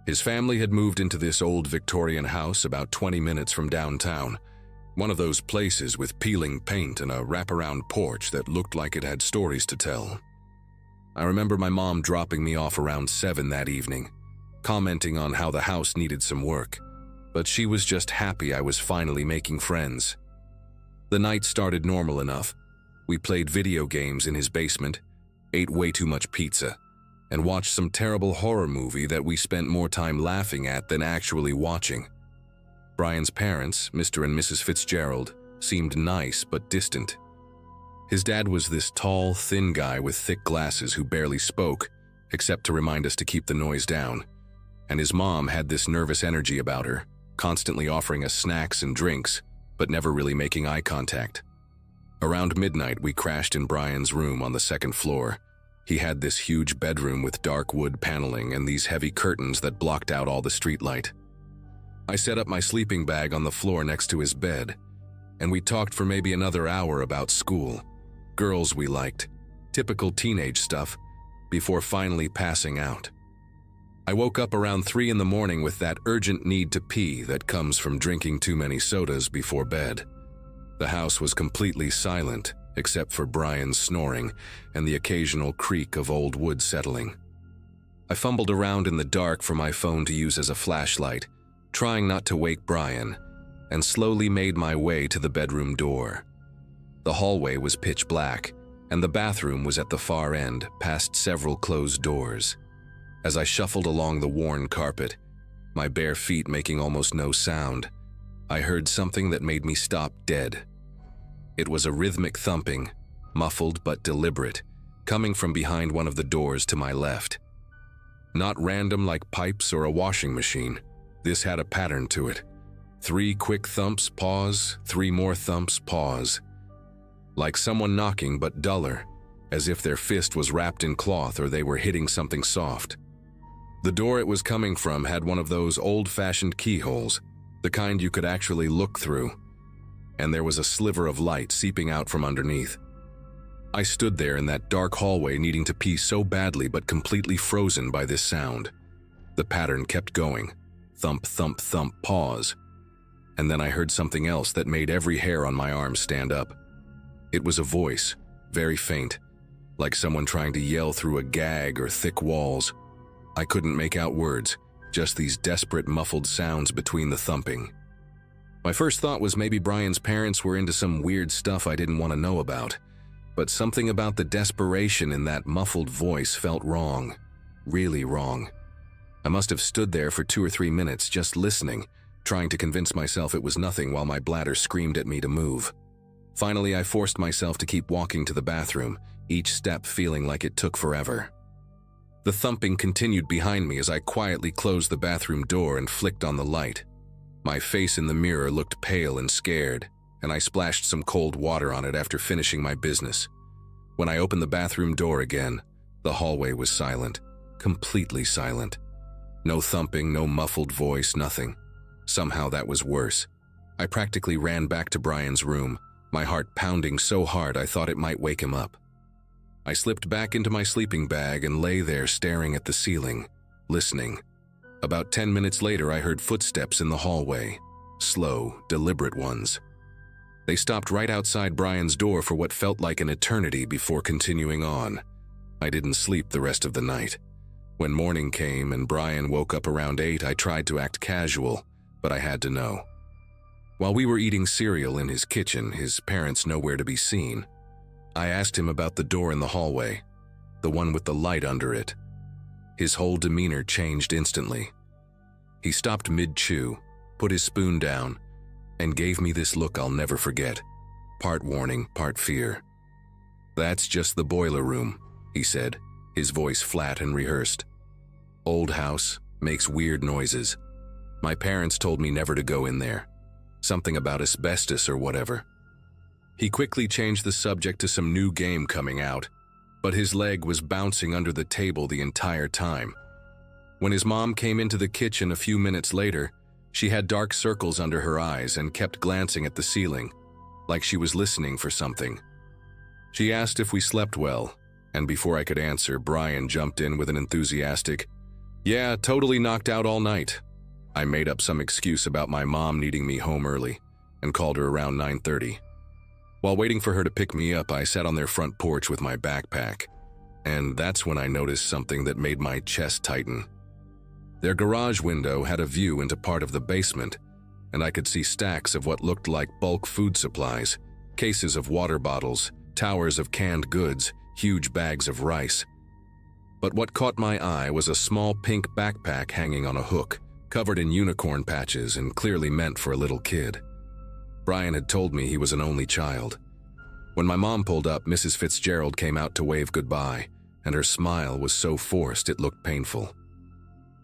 His family had moved into this old Victorian house about 20 minutes from downtown, one of those places with peeling paint and a wraparound porch that looked like it had stories to tell. I remember my mom dropping me off around 7 that evening, commenting on how the house needed some work, but she was just happy I was finally making friends. The night started normal enough. We played video games in his basement, ate way too much pizza, and watched some terrible horror movie that we spent more time laughing at than actually watching. Brian's parents, Mr. and Mrs. Fitzgerald, seemed nice but distant. His dad was this tall, thin guy with thick glasses who barely spoke, except to remind us to keep the noise down. and his mom had this nervous energy about her, constantly offering us snacks and drinks, but never really making eye contact. Around midnight, we crashed in Brian's room on the second floor. He had this huge bedroom with dark wood paneling and these heavy curtains that blocked out all the streetlight. I set up my sleeping bag on the floor next to his bed, and we talked for maybe another hour about school, girls we liked, typical teenage stuff, before finally passing out. I woke up around 3 in the morning with that urgent need to pee that comes from drinking too many sodas before bed. The house was completely silent, except for Brian's snoring and the occasional creak of old wood settling. I fumbled around in the dark for my phone to use as a flashlight, trying not to wake Brian, and slowly made my way to the bedroom door. The hallway was pitch black, and the bathroom was at the far end, past several closed doors. As I shuffled along the worn carpet, my bare feet making almost no sound, I heard something that made me stop dead. It was a rhythmic thumping, muffled but deliberate, coming from behind one of the doors to my left. Not random like pipes or a washing machine. This had a pattern to it. 3 quick thumps, pause, 3 more thumps, pause. Like someone knocking, but duller, as if their fist was wrapped in cloth or they were hitting something soft. The door it was coming from had one of those old-fashioned keyholes, the kind you could actually look through, and there was a sliver of light seeping out from underneath. I stood there in that dark hallway needing to pee so badly but completely frozen by this sound. The pattern kept going. Thump, thump, thump, pause. And then I heard something else that made every hair on my arm stand up. It was a voice, very faint, like someone trying to yell through a gag or thick walls. I couldn't make out words, just these desperate muffled sounds between the thumping. My first thought was maybe Brian's parents were into some weird stuff I didn't want to know about, but something about the desperation in that muffled voice felt wrong, really wrong. I must have stood there for 2 or 3 minutes just listening, trying to convince myself it was nothing while my bladder screamed at me to move. Finally, I forced myself to keep walking to the bathroom, each step feeling like it took forever. The thumping continued behind me as I quietly closed the bathroom door and flicked on the light. My face in the mirror looked pale and scared, and I splashed some cold water on it after finishing my business. When I opened the bathroom door again, the hallway was silent, completely silent. No thumping, no muffled voice, nothing. Somehow that was worse. I practically ran back to Brian's room, my heart pounding so hard I thought it might wake him up. I slipped back into my sleeping bag and lay there staring at the ceiling, listening. About 10 minutes later, I heard footsteps in the hallway, slow, deliberate ones. They stopped right outside Brian's door for what felt like an eternity before continuing on. I didn't sleep the rest of the night. When morning came and Brian woke up around 8, I tried to act casual, but I had to know. While we were eating cereal in his kitchen, his parents nowhere to be seen, I asked him about the door in the hallway, the one with the light under it. His whole demeanor changed instantly. He stopped mid-chew, put his spoon down, and gave me this look I'll never forget, part warning, part fear. "That's just the boiler room," he said, his voice flat and rehearsed. "Old house, makes weird noises. My parents told me never to go in there. Something about asbestos or whatever." He quickly changed the subject to some new game coming out, but his leg was bouncing under the table the entire time. When his mom came into the kitchen a few minutes later, she had dark circles under her eyes and kept glancing at the ceiling, like she was listening for something. She asked if we slept well, and before I could answer, Brian jumped in with an enthusiastic, "Yeah, totally knocked out all night." I made up some excuse about my mom needing me home early and called her around 9:30. While waiting for her to pick me up, I sat on their front porch with my backpack, and that's when I noticed something that made my chest tighten. Their garage window had a view into part of the basement, and I could see stacks of what looked like bulk food supplies, cases of water bottles, towers of canned goods, huge bags of rice. But what caught my eye was a small pink backpack hanging on a hook, covered in unicorn patches and clearly meant for a little kid. Brian had told me he was an only child. When my mom pulled up, Mrs. Fitzgerald came out to wave goodbye, and her smile was so forced it looked painful.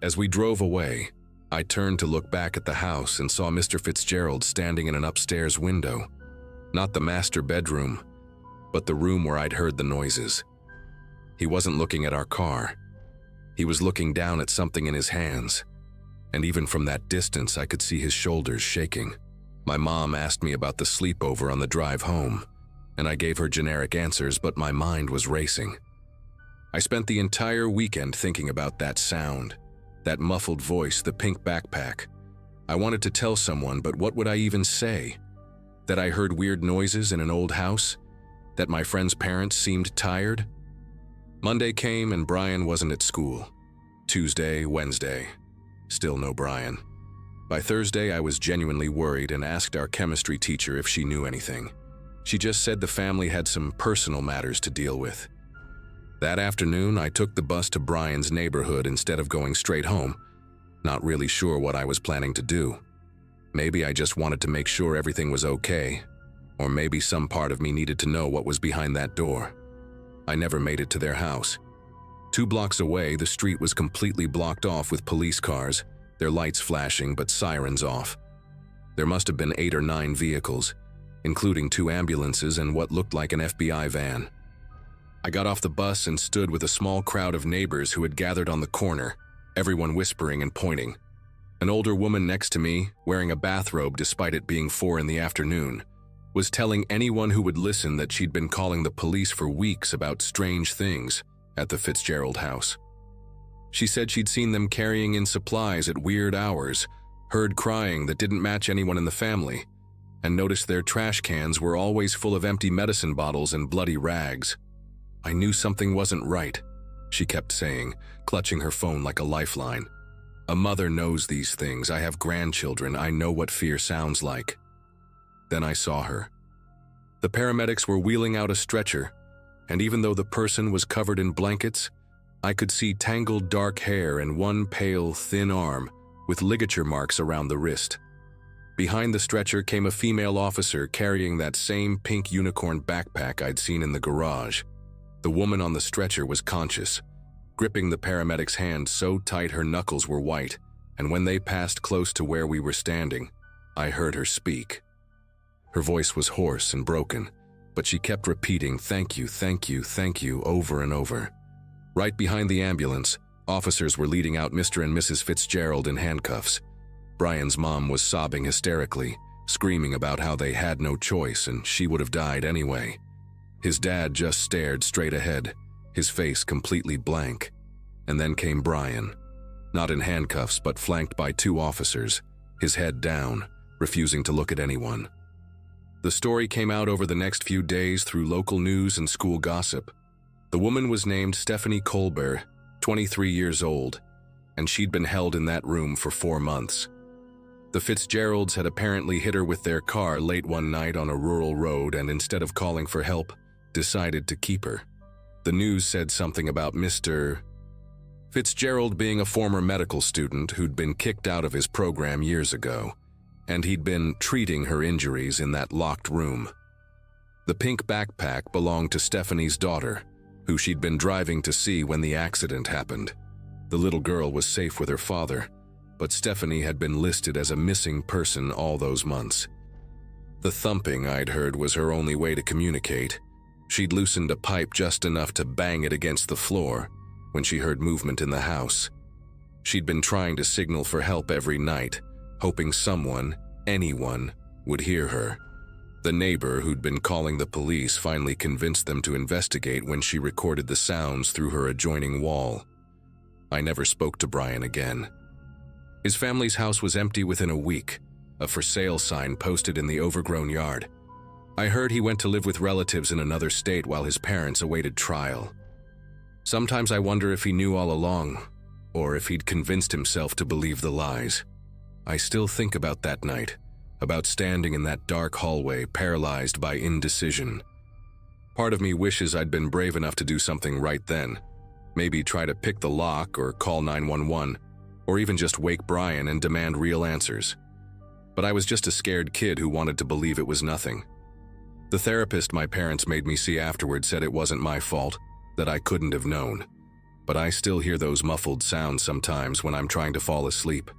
As we drove away, I turned to look back at the house and saw Mr. Fitzgerald standing in an upstairs window. Not the master bedroom, but the room where I'd heard the noises. He wasn't looking at our car. He was looking down at something in his hands, and even from that distance I could see his shoulders shaking. My mom asked me about the sleepover on the drive home, and I gave her generic answers, but my mind was racing. I spent the entire weekend thinking about that sound, that muffled voice, the pink backpack. I wanted to tell someone, but what would I even say? That I heard weird noises in an old house? That my friend's parents seemed tired? Monday came and Brian wasn't at school. Tuesday, Wednesday, still no Brian. By Thursday, I was genuinely worried and asked our chemistry teacher if she knew anything. She just said the family had some personal matters to deal with. That afternoon, I took the bus to Brian's neighborhood instead of going straight home, not really sure what I was planning to do. Maybe I just wanted to make sure everything was okay, or maybe some part of me needed to know what was behind that door. I never made it to their house. 2 blocks away, the street was completely blocked off with police cars, their lights flashing but sirens off. There must have been 8 or 9 vehicles, including 2 ambulances and what looked like an FBI van. I got off the bus and stood with a small crowd of neighbors who had gathered on the corner, everyone whispering and pointing. An older woman next to me, wearing a bathrobe despite it being 4 in the afternoon, was telling anyone who would listen that she'd been calling the police for weeks about strange things at the Fitzgerald house. She said she'd seen them carrying in supplies at weird hours, heard crying that didn't match anyone in the family, and noticed their trash cans were always full of empty medicine bottles and bloody rags. I knew something wasn't right, she kept saying, clutching her phone like a lifeline. A mother knows these things. I have grandchildren. I know what fear sounds like. Then I saw her. The paramedics were wheeling out a stretcher, and even though the person was covered in blankets, I could see tangled dark hair and one pale, thin arm with ligature marks around the wrist. Behind the stretcher came a female officer carrying that same pink unicorn backpack I'd seen in the garage. The woman on the stretcher was conscious, gripping the paramedic's hand so tight her knuckles were white, and when they passed close to where we were standing, I heard her speak. Her voice was hoarse and broken, but she kept repeating, "Thank you, thank you, thank you," over and over. Right behind the ambulance, officers were leading out Mr. and Mrs. Fitzgerald in handcuffs. Brian's mom was sobbing hysterically, screaming about how they had no choice and she would have died anyway. His dad just stared straight ahead, his face completely blank. And then came Brian, not in handcuffs but flanked by 2 officers, his head down, refusing to look at anyone. The story came out over the next few days through local news and school gossip. The woman was named Stephanie Colbert, 23 years old, and she'd been held in that room for 4 months. The Fitzgeralds had apparently hit her with their car late one night on a rural road and instead of calling for help, decided to keep her. The news said something about Mr. Fitzgerald being a former medical student who'd been kicked out of his program years ago, and he'd been treating her injuries in that locked room. The pink backpack belonged to Stephanie's daughter, who she'd been driving to see when the accident happened. The little girl was safe with her father, but Stephanie had been listed as a missing person all those months. The thumping I'd heard was her only way to communicate. She'd loosened a pipe just enough to bang it against the floor when she heard movement in the house. She'd been trying to signal for help every night, hoping someone, anyone, would hear her. The neighbor who'd been calling the police finally convinced them to investigate when she recorded the sounds through her adjoining wall. I never spoke to Brian again. His family's house was empty within a week, a for sale sign posted in the overgrown yard. I heard he went to live with relatives in another state while his parents awaited trial. Sometimes I wonder if he knew all along, or if he'd convinced himself to believe the lies. I still think about that night, about standing in that dark hallway paralyzed by indecision. Part of me wishes I'd been brave enough to do something right then, maybe try to pick the lock or call 911, or even just wake Brian and demand real answers. But I was just a scared kid who wanted to believe it was nothing. The therapist my parents made me see afterward said it wasn't my fault, that I couldn't have known. but I still hear those muffled sounds sometimes when I'm trying to fall asleep.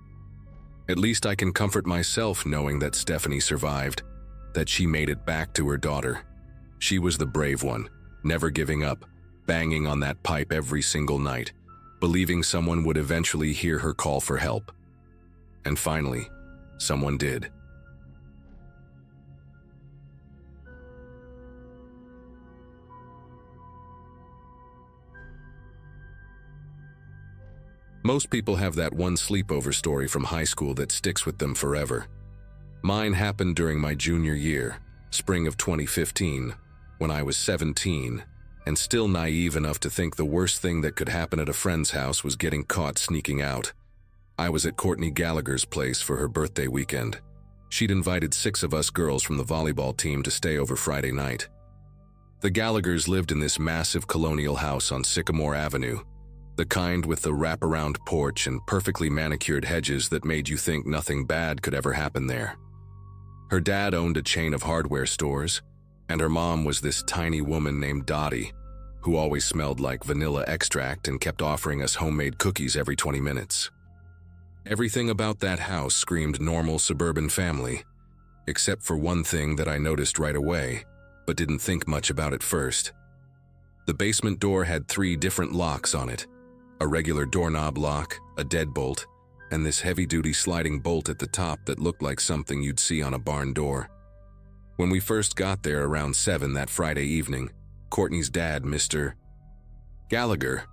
At least I can comfort myself knowing that Stephanie survived, that she made it back to her daughter. She was the brave one, never giving up, banging on that pipe every single night, believing someone would eventually hear her call for help. And finally, someone did. Most people have that one sleepover story from high school that sticks with them forever. Mine happened during my junior year, spring of 2015, when I was 17, and still naive enough to think the worst thing that could happen at a friend's house was getting caught sneaking out. I was at Courtney Gallagher's place for her birthday weekend. She'd invited 6 of us girls from the volleyball team to stay over Friday night. The Gallaghers lived in this massive colonial house on Sycamore Avenue, the kind with the wraparound porch and perfectly manicured hedges that made you think nothing bad could ever happen there. Her dad owned a chain of hardware stores, and her mom was this tiny woman named Dottie, who always smelled like vanilla extract and kept offering us homemade cookies every 20 minutes. Everything about that house screamed normal suburban family, except for one thing that I noticed right away, but didn't think much about at first. The basement door had 3 different locks on it: a regular doorknob lock, a deadbolt, and this heavy-duty sliding bolt at the top that looked like something you'd see on a barn door. When we first got there around 7 that Friday evening, Courtney's dad, Mr. Gallagher,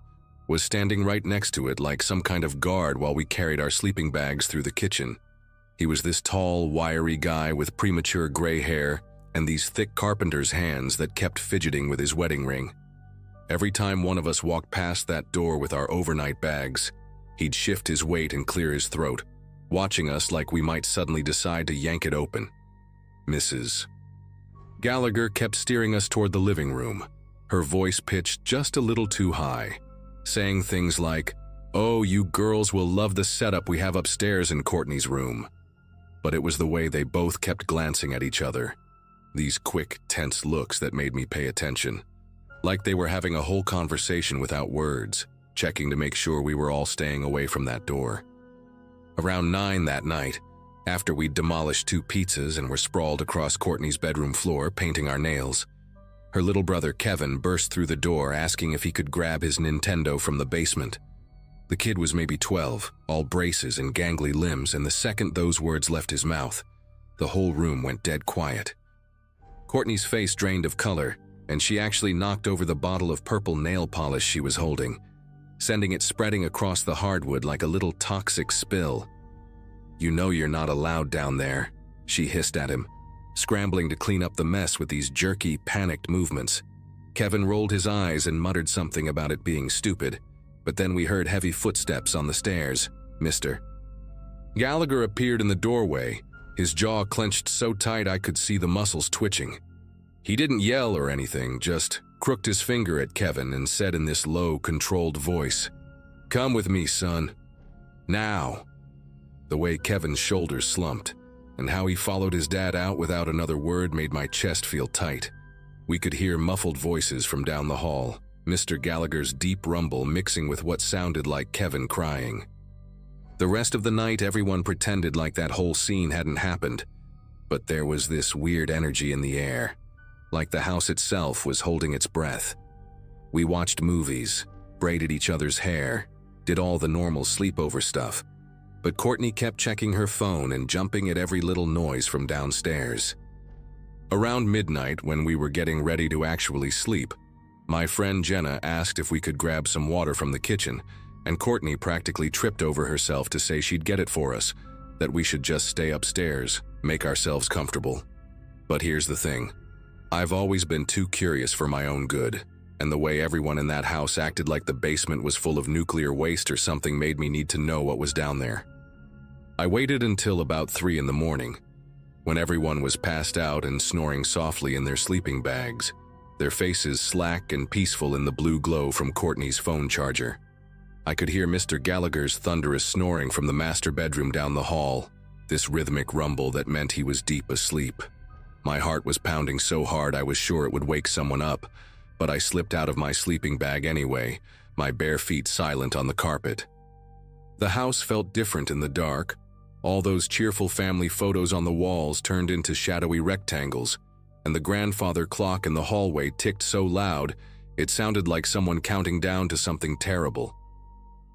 was standing right next to it like some kind of guard while we carried our sleeping bags through the kitchen. He was this tall, wiry guy with premature gray hair and these thick carpenter's hands that kept fidgeting with his wedding ring. Every time one of us walked past that door with our overnight bags, he'd shift his weight and clear his throat, watching us like we might suddenly decide to yank it open. Mrs. Gallagher kept steering us toward the living room, her voice pitched just a little too high, saying things like, "Oh, you girls will love the setup we have upstairs in Courtney's room." But it was the way they both kept glancing at each other, these quick, tense looks that made me pay attention. Like they were having a whole conversation without words, checking to make sure we were all staying away from that door. Around 9 that night, after we'd demolished 2 pizzas and were sprawled across Courtney's bedroom floor painting our nails, her little brother Kevin burst through the door asking if he could grab his Nintendo from the basement. The kid was maybe 12, all braces and gangly limbs, and the second those words left his mouth, the whole room went dead quiet. Courtney's face drained of color, and she actually knocked over the bottle of purple nail polish she was holding, sending it spreading across the hardwood like a little toxic spill. "You know you're not allowed down there," she hissed at him, scrambling to clean up the mess with these jerky, panicked movements. Kevin rolled his eyes and muttered something about it being stupid, but then we heard heavy footsteps on the stairs. Mr. Gallagher appeared in the doorway, his jaw clenched so tight I could see the muscles twitching. He didn't yell or anything, just crooked his finger at Kevin and said in this low, controlled voice, "Come with me, son. Now." The way Kevin's shoulders slumped, and how he followed his dad out without another word made my chest feel tight. We could hear muffled voices from down the hall, Mr. Gallagher's deep rumble mixing with what sounded like Kevin crying. The rest of the night, everyone pretended like that whole scene hadn't happened, but there was this weird energy in the air, like the house itself was holding its breath. We watched movies, braided each other's hair, did all the normal sleepover stuff, but Courtney kept checking her phone and jumping at every little noise from downstairs. Around midnight, when we were getting ready to actually sleep, my friend Jenna asked if we could grab some water from the kitchen, and Courtney practically tripped over herself to say she'd get it for us, that we should just stay upstairs, make ourselves comfortable. But here's the thing. I've always been too curious for my own good, and the way everyone in that house acted like the basement was full of nuclear waste or something made me need to know what was down there. I waited until about 3 in the morning, when everyone was passed out and snoring softly in their sleeping bags, their faces slack and peaceful in the blue glow from Courtney's phone charger. I could hear Mr. Gallagher's thunderous snoring from the master bedroom down the hall, this rhythmic rumble that meant he was deep asleep. My heart was pounding so hard I was sure it would wake someone up, but I slipped out of my sleeping bag anyway, my bare feet silent on the carpet. The house felt different in the dark. All those cheerful family photos on the walls turned into shadowy rectangles, and the grandfather clock in the hallway ticked so loud it sounded like someone counting down to something terrible.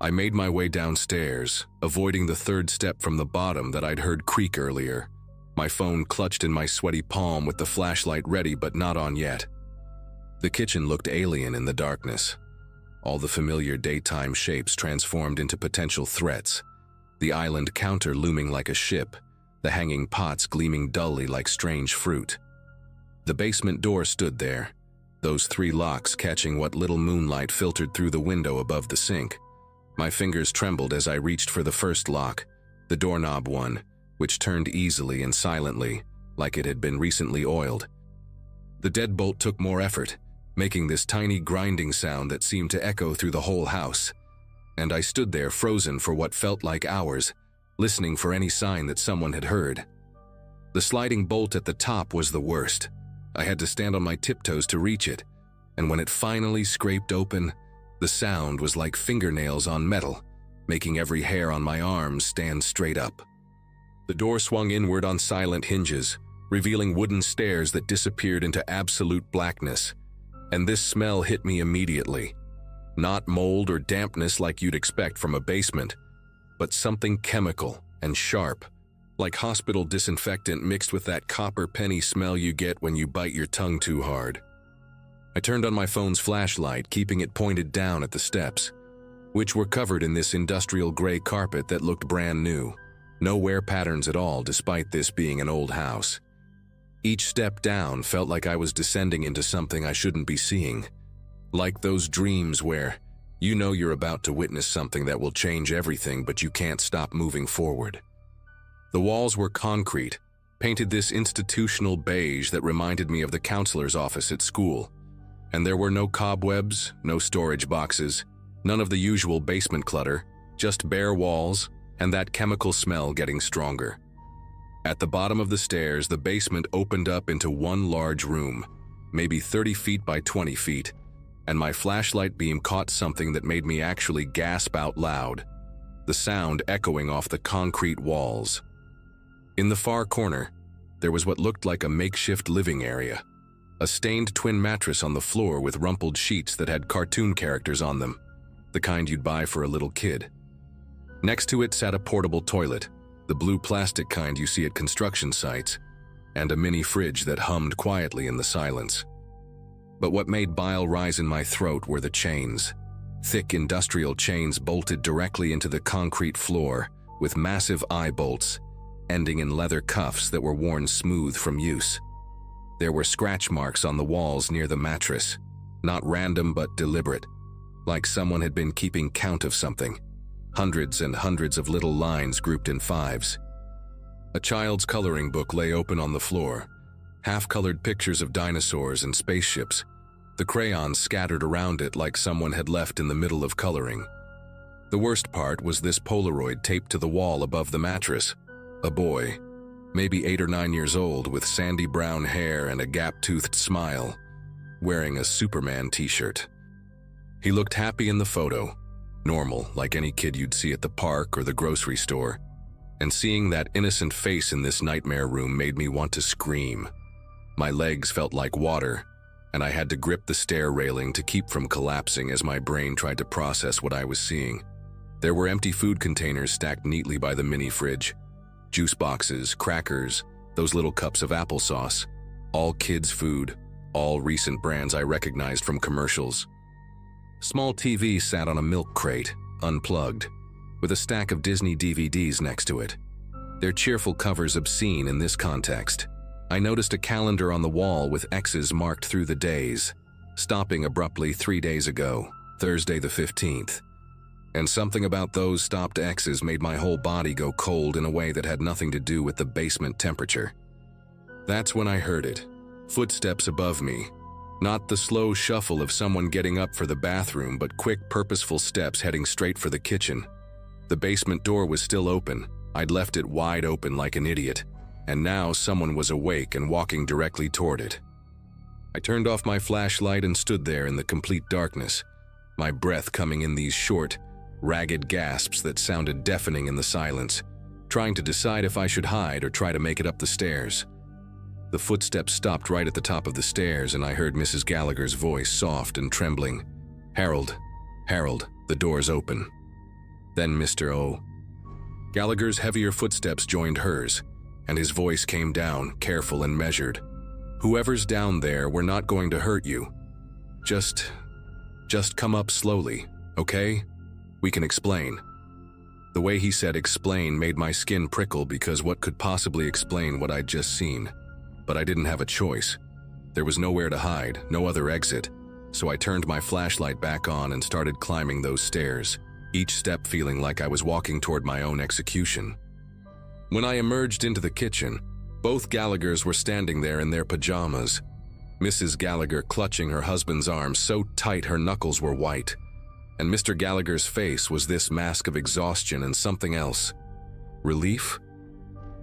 I made my way downstairs, avoiding the third step from the bottom that I'd heard creak earlier, my phone clutched in my sweaty palm with the flashlight ready but not on yet. The kitchen looked alien in the darkness. All the familiar daytime shapes transformed into potential threats, the island counter looming like a ship, the hanging pots gleaming dully like strange fruit. The basement door stood there, those 3 locks catching what little moonlight filtered through the window above the sink. My fingers trembled as I reached for the first lock, the doorknob one, which turned easily and silently, like it had been recently oiled. The deadbolt took more effort, making this tiny grinding sound that seemed to echo through the whole house, and I stood there frozen for what felt like hours, listening for any sign that someone had heard. The sliding bolt at the top was the worst. I had to stand on my tiptoes to reach it, and when it finally scraped open, the sound was like fingernails on metal, making every hair on my arms stand straight up. The door swung inward on silent hinges, revealing wooden stairs that disappeared into absolute blackness, and this smell hit me immediately. Not mold or dampness like you'd expect from a basement, but something chemical and sharp, like hospital disinfectant mixed with that copper penny smell you get when you bite your tongue too hard. I turned on my phone's flashlight, keeping it pointed down at the steps, which were covered in this industrial gray carpet that looked brand new. No wear patterns at all, despite this being an old house. Each step down felt like I was descending into something I shouldn't be seeing. Like those dreams where you know you're about to witness something that will change everything, but you can't stop moving forward. The walls were concrete, painted this institutional beige that reminded me of the counselor's office at school. And there were no cobwebs, no storage boxes, none of the usual basement clutter, just bare walls and that chemical smell getting stronger. At the bottom of the stairs, the basement opened up into one large room, maybe 30 feet by 20 feet, and my flashlight beam caught something that made me actually gasp out loud, the sound echoing off the concrete walls. In the far corner, there was what looked like a makeshift living area, a stained twin mattress on the floor with rumpled sheets that had cartoon characters on them, the kind you'd buy for a little kid. Next to it sat a portable toilet, the blue plastic kind you see at construction sites, and a mini fridge that hummed quietly in the silence. But what made bile rise in my throat were the chains. Thick industrial chains bolted directly into the concrete floor, with massive eye bolts, ending in leather cuffs that were worn smooth from use. There were scratch marks on the walls near the mattress, not random but deliberate, like someone had been keeping count of something. Hundreds and hundreds of little lines grouped in fives. A child's coloring book lay open on the floor, half-colored pictures of dinosaurs and spaceships, the crayons scattered around it like someone had left in the middle of coloring. The worst part was this Polaroid taped to the wall above the mattress. A boy, maybe 8 or 9 years old, with sandy brown hair and a gap-toothed smile, wearing a Superman t-shirt. He looked happy in the photo, normal, like any kid you'd see at the park or the grocery store, and seeing that innocent face in this nightmare room made me want to scream. My legs felt like water, and I had to grip the stair railing to keep from collapsing as my brain tried to process what I was seeing. There were empty food containers stacked neatly by the mini fridge, juice boxes, crackers, those little cups of applesauce, all kids' food, all recent brands I recognized from commercials. Small TV sat on a milk crate, unplugged, with a stack of Disney DVDs next to it, their cheerful covers obscene in this context. I noticed a calendar on the wall with X's marked through the days, stopping abruptly 3 days ago, Thursday the 15th. And something about those stopped X's made my whole body go cold in a way that had nothing to do with the basement temperature. That's when I heard it. Footsteps above me. Not the slow shuffle of someone getting up for the bathroom, but quick, purposeful steps heading straight for the kitchen. The basement door was still open. I'd left it wide open like an idiot, and now someone was awake and walking directly toward it. I turned off my flashlight and stood there in the complete darkness, my breath coming in these short, ragged gasps that sounded deafening in the silence, trying to decide if I should hide or try to make it up the stairs. The footsteps stopped right at the top of the stairs, and I heard Mrs. Gallagher's voice, soft and trembling. "Harold, Harold, the door's open." Then Mr. O. Gallagher's heavier footsteps joined hers, and his voice came down, careful and measured. "Whoever's down there, we're not going to hurt you. Just come up slowly, okay? We can explain." The way he said explain made my skin prickle, because what could possibly explain what I'd just seen? But I didn't have a choice. There was nowhere to hide, no other exit, so I turned my flashlight back on and started climbing those stairs, each step feeling like I was walking toward my own execution. When I emerged into the kitchen, both Gallaghers were standing there in their pajamas, Mrs. Gallagher clutching her husband's arm so tight her knuckles were white, and Mr. Gallagher's face was this mask of exhaustion and something else. Relief?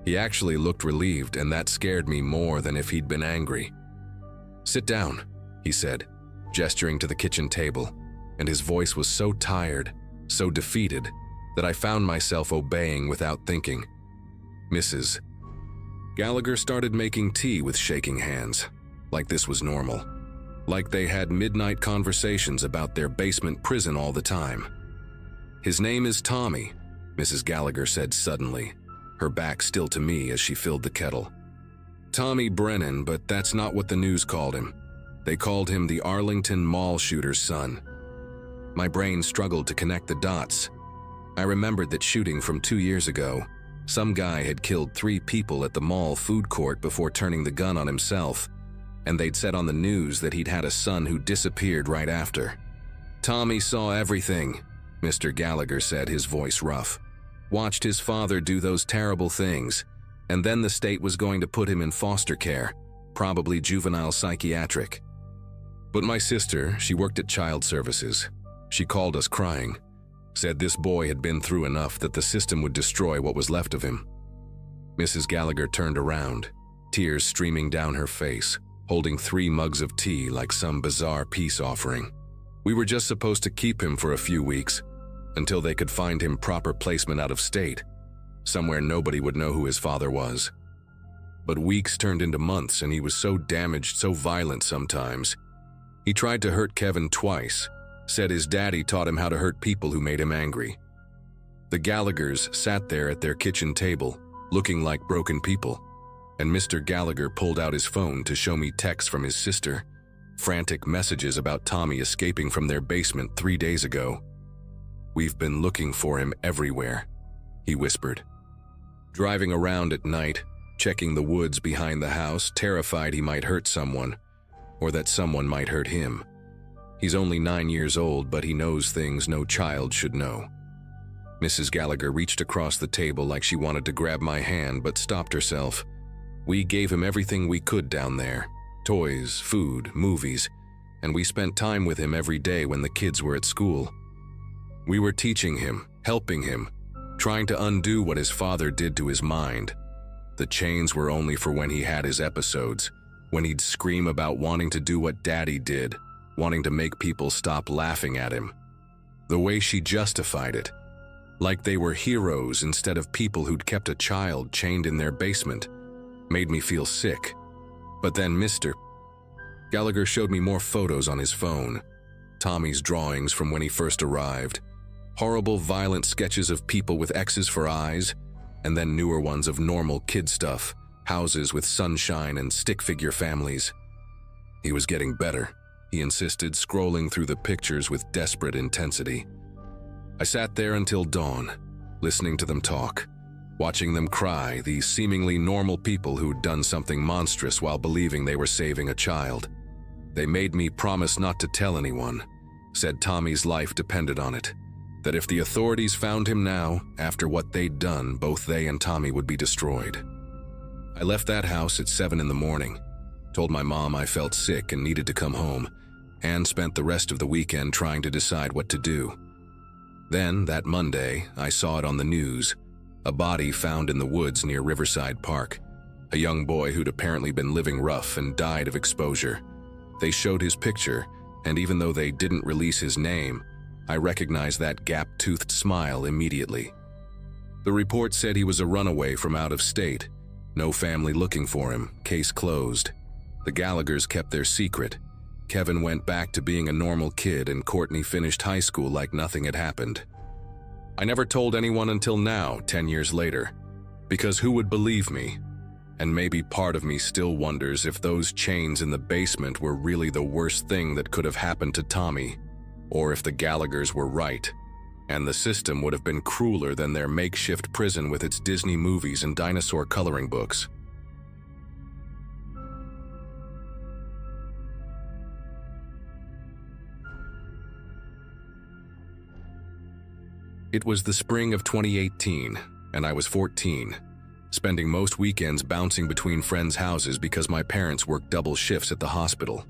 He actually looked relieved, and that scared me more than if he'd been angry. "Sit down," he said, gesturing to the kitchen table, and his voice was so tired, so defeated, that I found myself obeying without thinking. Mrs. Gallagher started making tea with shaking hands, like this was normal, like they had midnight conversations about their basement prison all the time. "His name is Tommy," Mrs. Gallagher said suddenly, her back still to me as she filled the kettle. "Tommy Brennan, but that's not what the news called him. They called him the Arlington mall shooter's son." My brain struggled to connect the dots. I remembered that shooting from 2 years ago, some guy had killed 3 people at the mall food court before turning the gun on himself, and they'd said on the news that he'd had a son who disappeared right after. "Tommy saw everything," Mr. Gallagher said, his voice rough. "Watched his father do those terrible things, and then the state was going to put him in foster care, probably juvenile psychiatric. But my sister, she worked at child services. She called us crying, said this boy had been through enough that the system would destroy what was left of him." Mrs. Gallagher turned around, tears streaming down her face, holding 3 mugs of tea like some bizarre peace offering. "We were just supposed to keep him for a few weeks, until they could find him proper placement out of state, somewhere nobody would know who his father was. But weeks turned into months, and he was so damaged, so violent sometimes. He tried to hurt Kevin twice, said his daddy taught him how to hurt people who made him angry." The Gallaghers sat there at their kitchen table, looking like broken people, and Mr. Gallagher pulled out his phone to show me texts from his sister, frantic messages about Tommy escaping from their basement 3 days ago. "We've been looking for him everywhere," he whispered. "Driving around at night, checking the woods behind the house, terrified he might hurt someone, or that someone might hurt him. He's only 9 years old, but he knows things no child should know." Mrs. Gallagher reached across the table like she wanted to grab my hand, but stopped herself. "We gave him everything we could down there, toys, food, movies, and we spent time with him every day when the kids were at school. We were teaching him, helping him, trying to undo what his father did to his mind. The chains were only for when he had his episodes, when he'd scream about wanting to do what Daddy did, wanting to make people stop laughing at him." The way she justified it, like they were heroes instead of people who'd kept a child chained in their basement, made me feel sick. But then Mr. Gallagher showed me more photos on his phone. Tommy's drawings from when he first arrived, horrible violent sketches of people with X's for eyes, and then newer ones of normal kid stuff, houses with sunshine and stick-figure families. He was getting better, he insisted, scrolling through the pictures with desperate intensity. I sat there until dawn, listening to them talk, watching them cry, these seemingly normal people who'd done something monstrous while believing they were saving a child. They made me promise not to tell anyone, said Tommy's life depended on it, that if the authorities found him now, after what they'd done, both they and Tommy would be destroyed. I left that house at 7 in the morning, told my mom I felt sick and needed to come home, and spent the rest of the weekend trying to decide what to do. Then, that Monday, I saw it on the news, a body found in the woods near Riverside Park, a young boy who'd apparently been living rough and died of exposure. They showed his picture, and even though they didn't release his name, I recognized that gap-toothed smile immediately. The report said he was a runaway from out of state. No family looking for him, case closed. The Gallaghers kept their secret. Kevin went back to being a normal kid and Courtney finished high school like nothing had happened. I never told anyone until now, 10 years later, because who would believe me? And maybe part of me still wonders if those chains in the basement were really the worst thing that could have happened to Tommy, or if the Gallaghers were right, and the system would have been crueler than their makeshift prison with its Disney movies and dinosaur coloring books. It was the spring of 2018, and I was 14, spending most weekends bouncing between friends' houses because my parents worked double shifts at the hospital.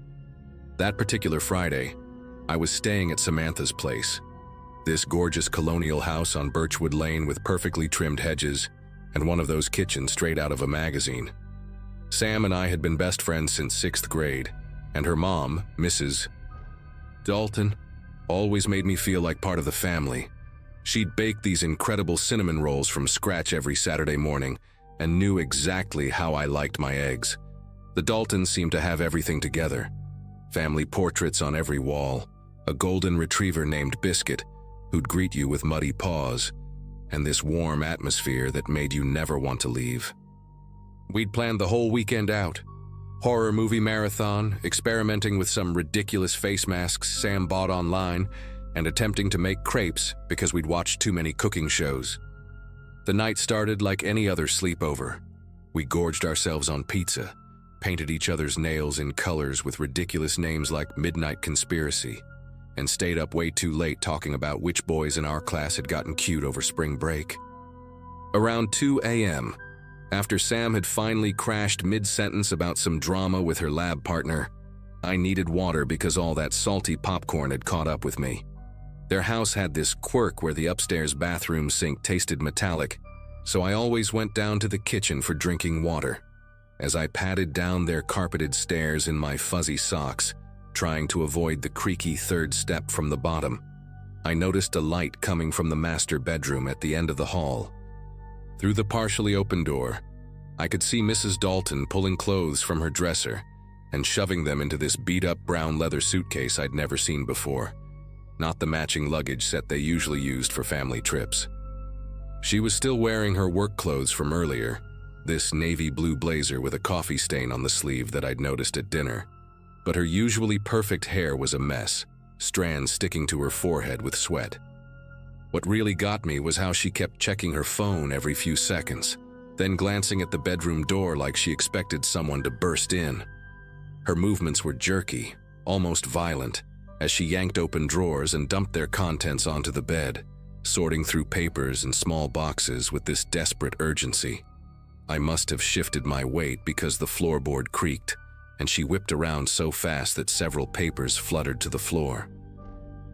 That particular Friday, I was staying at Samantha's place, this gorgeous colonial house on Birchwood Lane with perfectly trimmed hedges and one of those kitchens straight out of a magazine. Sam and I had been best friends since 6th grade, and her mom, Mrs. Dalton, always made me feel like part of the family. She'd bake these incredible cinnamon rolls from scratch every Saturday morning and knew exactly how I liked my eggs. The Daltons seemed to have everything together. Family portraits on every wall, a golden retriever named Biscuit, who'd greet you with muddy paws, and this warm atmosphere that made you never want to leave. We'd planned the whole weekend out. Horror movie marathon, experimenting with some ridiculous face masks Sam bought online, and attempting to make crepes because we'd watched too many cooking shows. The night started like any other sleepover. We gorged ourselves on pizza, painted each other's nails in colors with ridiculous names like Midnight Conspiracy, and stayed up way too late talking about which boys in our class had gotten cute over spring break. Around 2 a.m., after Sam had finally crashed mid-sentence about some drama with her lab partner, I needed water because all that salty popcorn had caught up with me. Their house had this quirk where the upstairs bathroom sink tasted metallic, so I always went down to the kitchen for drinking water. As I padded down their carpeted stairs in my fuzzy socks, trying to avoid the creaky third step from the bottom, I noticed a light coming from the master bedroom at the end of the hall. Through the partially open door, I could see Mrs. Dalton pulling clothes from her dresser and shoving them into this beat-up brown leather suitcase I'd never seen before. Not the matching luggage set they usually used for family trips. She was still wearing her work clothes from earlier, this navy blue blazer with a coffee stain on the sleeve that I'd noticed at dinner. But her usually perfect hair was a mess, strands sticking to her forehead with sweat. What really got me was how she kept checking her phone every few seconds, then glancing at the bedroom door like she expected someone to burst in. Her movements were jerky, almost violent, as she yanked open drawers and dumped their contents onto the bed, sorting through papers and small boxes with this desperate urgency. I must have shifted my weight because the floorboard creaked, and she whipped around so fast that several papers fluttered to the floor.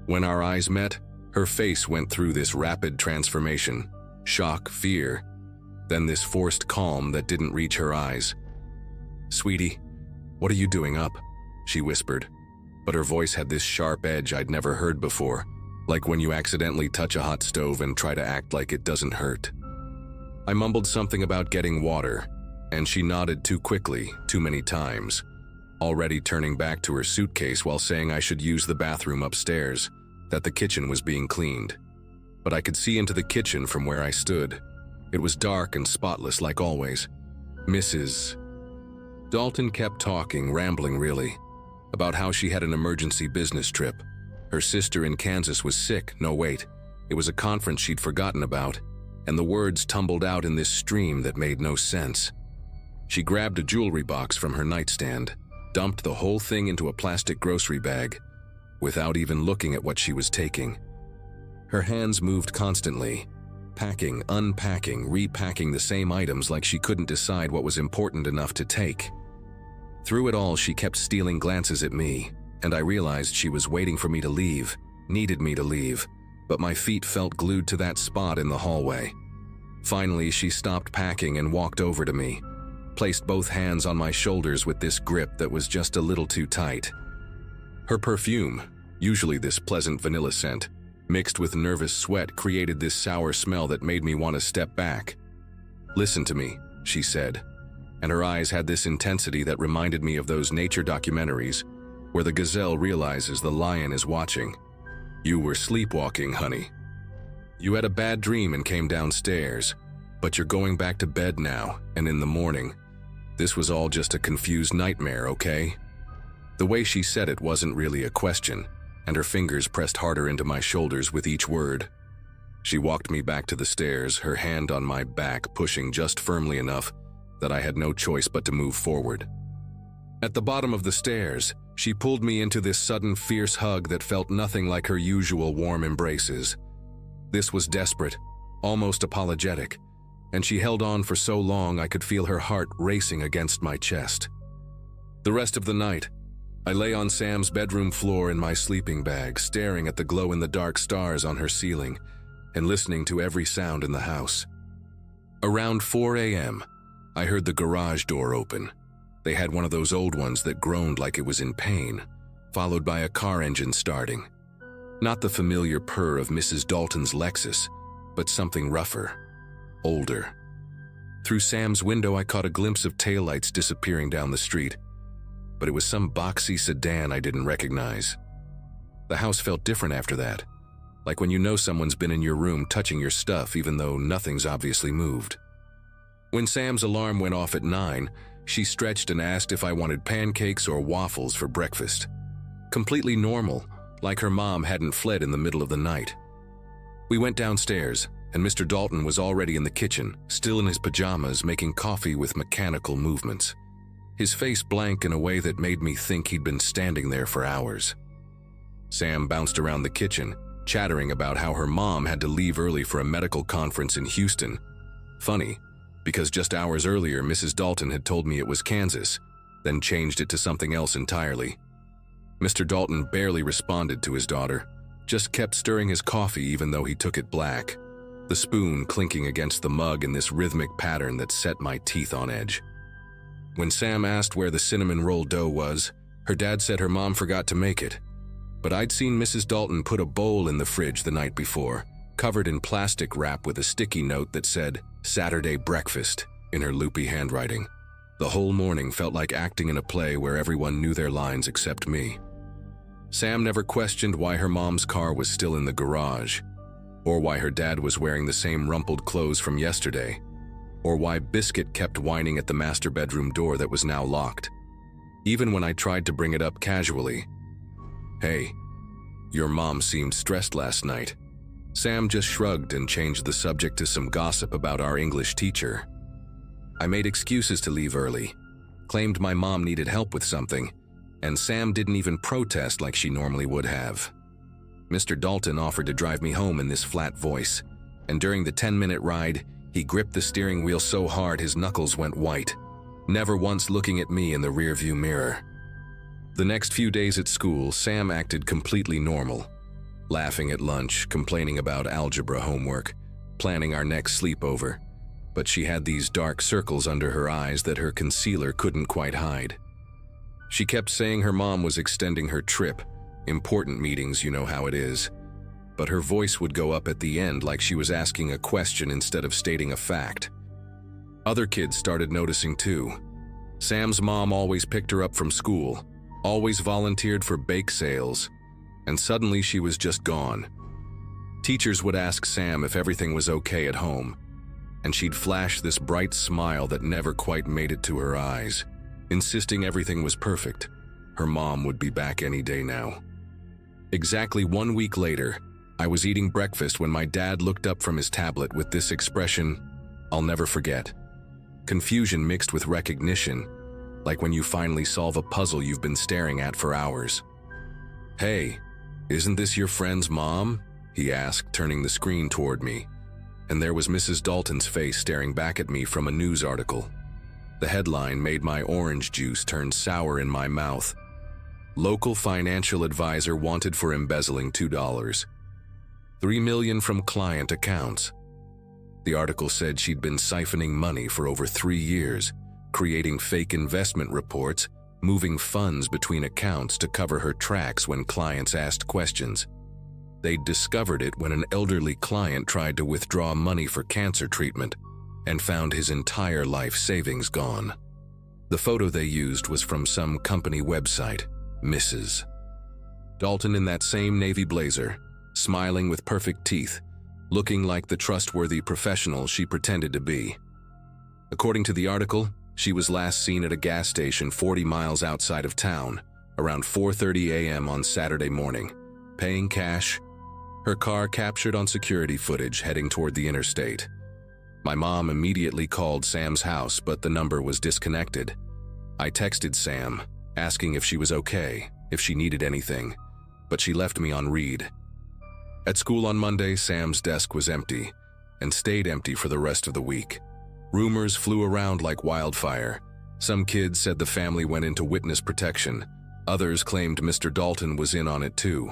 When our eyes met, her face went through this rapid transformation, shock, fear, then this forced calm that didn't reach her eyes. "Sweetie, what are you doing up?" she whispered. But her voice had this sharp edge I'd never heard before, like when you accidentally touch a hot stove and try to act like it doesn't hurt. I mumbled something about getting water, and she nodded too quickly, too many times, already turning back to her suitcase while saying I should use the bathroom upstairs, that the kitchen was being cleaned. But I could see into the kitchen from where I stood. It was dark and spotless like always. Mrs. Dalton kept talking, rambling really, about how she had an emergency business trip. Her sister in Kansas was sick. No, wait. It was a conference she'd forgotten about, and the words tumbled out in this stream that made no sense. She grabbed a jewelry box from her nightstand, dumped the whole thing into a plastic grocery bag, without even looking at what she was taking. Her hands moved constantly, packing, unpacking, repacking the same items like she couldn't decide what was important enough to take. Through it all, she kept stealing glances at me, and I realized she was waiting for me to leave, needed me to leave, but my feet felt glued to that spot in the hallway. Finally, she stopped packing and walked over to me, placed both hands on my shoulders with this grip that was just a little too tight. Her perfume, usually this pleasant vanilla scent, mixed with nervous sweat, created this sour smell that made me want to step back. "Listen to me," she said, and her eyes had this intensity that reminded me of those nature documentaries where the gazelle realizes the lion is watching. "You were sleepwalking, honey. You had a bad dream and came downstairs, but you're going back to bed now, and in the morning. This was all just a confused nightmare, okay?" The way she said it wasn't really a question, and her fingers pressed harder into my shoulders with each word. She walked me back to the stairs, her hand on my back, pushing just firmly enough that I had no choice but to move forward. At the bottom of the stairs, she pulled me into this sudden fierce hug that felt nothing like her usual warm embraces. This was desperate, almost apologetic, and she held on for so long I could feel her heart racing against my chest. The rest of the night, I lay on Sam's bedroom floor in my sleeping bag, staring at the glow-in-the-dark stars on her ceiling and listening to every sound in the house. Around 4 a.m., I heard the garage door open. They had one of those old ones that groaned like it was in pain, followed by a car engine starting. Not the familiar purr of Mrs. Dalton's Lexus, but something rougher, older. Through Sam's window, I caught a glimpse of taillights disappearing down the street, but it was some boxy sedan I didn't recognize. The house felt different after that, like when you know someone's been in your room touching your stuff even though nothing's obviously moved. When Sam's alarm went off at 9, she stretched and asked if I wanted pancakes or waffles for breakfast. Completely normal, like her mom hadn't fled in the middle of the night. We went downstairs, and Mr. Dalton was already in the kitchen, still in his pajamas, making coffee with mechanical movements. His face blank in a way that made me think he'd been standing there for hours. Sam bounced around the kitchen, chattering about how her mom had to leave early for a medical conference in Houston. Funny, because just hours earlier Mrs. Dalton had told me it was Kansas, then changed it to something else entirely. Mr. Dalton barely responded to his daughter, just kept stirring his coffee even though he took it black, the spoon clinking against the mug in this rhythmic pattern that set my teeth on edge. When Sam asked where the cinnamon roll dough was, her dad said her mom forgot to make it. But I'd seen Mrs. Dalton put a bowl in the fridge the night before, covered in plastic wrap with a sticky note that said, "Saturday breakfast," in her loopy handwriting. The whole morning felt like acting in a play where everyone knew their lines except me. Sam never questioned why her mom's car was still in the garage, or why her dad was wearing the same rumpled clothes from yesterday, or why Biscuit kept whining at the master bedroom door that was now locked. Even when I tried to bring it up casually, "Hey, your mom seemed stressed last night," Sam just shrugged and changed the subject to some gossip about our English teacher. I made excuses to leave early, claimed my mom needed help with something, and Sam didn't even protest like she normally would have. Mr. Dalton offered to drive me home in this flat voice, and during the 10-minute ride, he gripped the steering wheel so hard his knuckles went white, never once looking at me in the rearview mirror. The next few days at school, Sam acted completely normal, laughing at lunch, complaining about algebra homework, planning our next sleepover, but she had these dark circles under her eyes that her concealer couldn't quite hide. She kept saying her mom was extending her trip, important meetings, you know how it is, but her voice would go up at the end like she was asking a question instead of stating a fact. Other kids started noticing too. Sam's mom always picked her up from school, always volunteered for bake sales, and suddenly she was just gone. Teachers would ask Sam if everything was okay at home, and she'd flash this bright smile that never quite made it to her eyes, insisting everything was perfect. Her mom would be back any day now. Exactly 1 week later, I was eating breakfast when my dad looked up from his tablet with this expression I'll never forget. Confusion mixed with recognition, like when you finally solve a puzzle you've been staring at for hours. "Hey, isn't this your friend's mom?" he asked, turning the screen toward me, and there was Mrs. Dalton's face staring back at me from a news article. The headline made my orange juice turn sour in my mouth. "Local financial advisor wanted for embezzling $2. $3 million from client accounts." The article said she'd been siphoning money for over 3 years, creating fake investment reports, moving funds between accounts to cover her tracks when clients asked questions. They'd discovered it when an elderly client tried to withdraw money for cancer treatment and found his entire life savings gone. The photo they used was from some company website, Mrs. Dalton in that same navy blazer, smiling with perfect teeth, looking like the trustworthy professional she pretended to be. According to the article, she was last seen at a gas station 40 miles outside of town, around 4:30 a.m. on Saturday morning, paying cash, her car captured on security footage heading toward the interstate. My mom immediately called Sam's house, but the number was disconnected. I texted Sam, asking if she was okay, if she needed anything, but she left me on read. At school on Monday, Sam's desk was empty, and stayed empty for the rest of the week. Rumors flew around like wildfire. Some kids said the family went into witness protection. Others claimed Mr. Dalton was in on it too.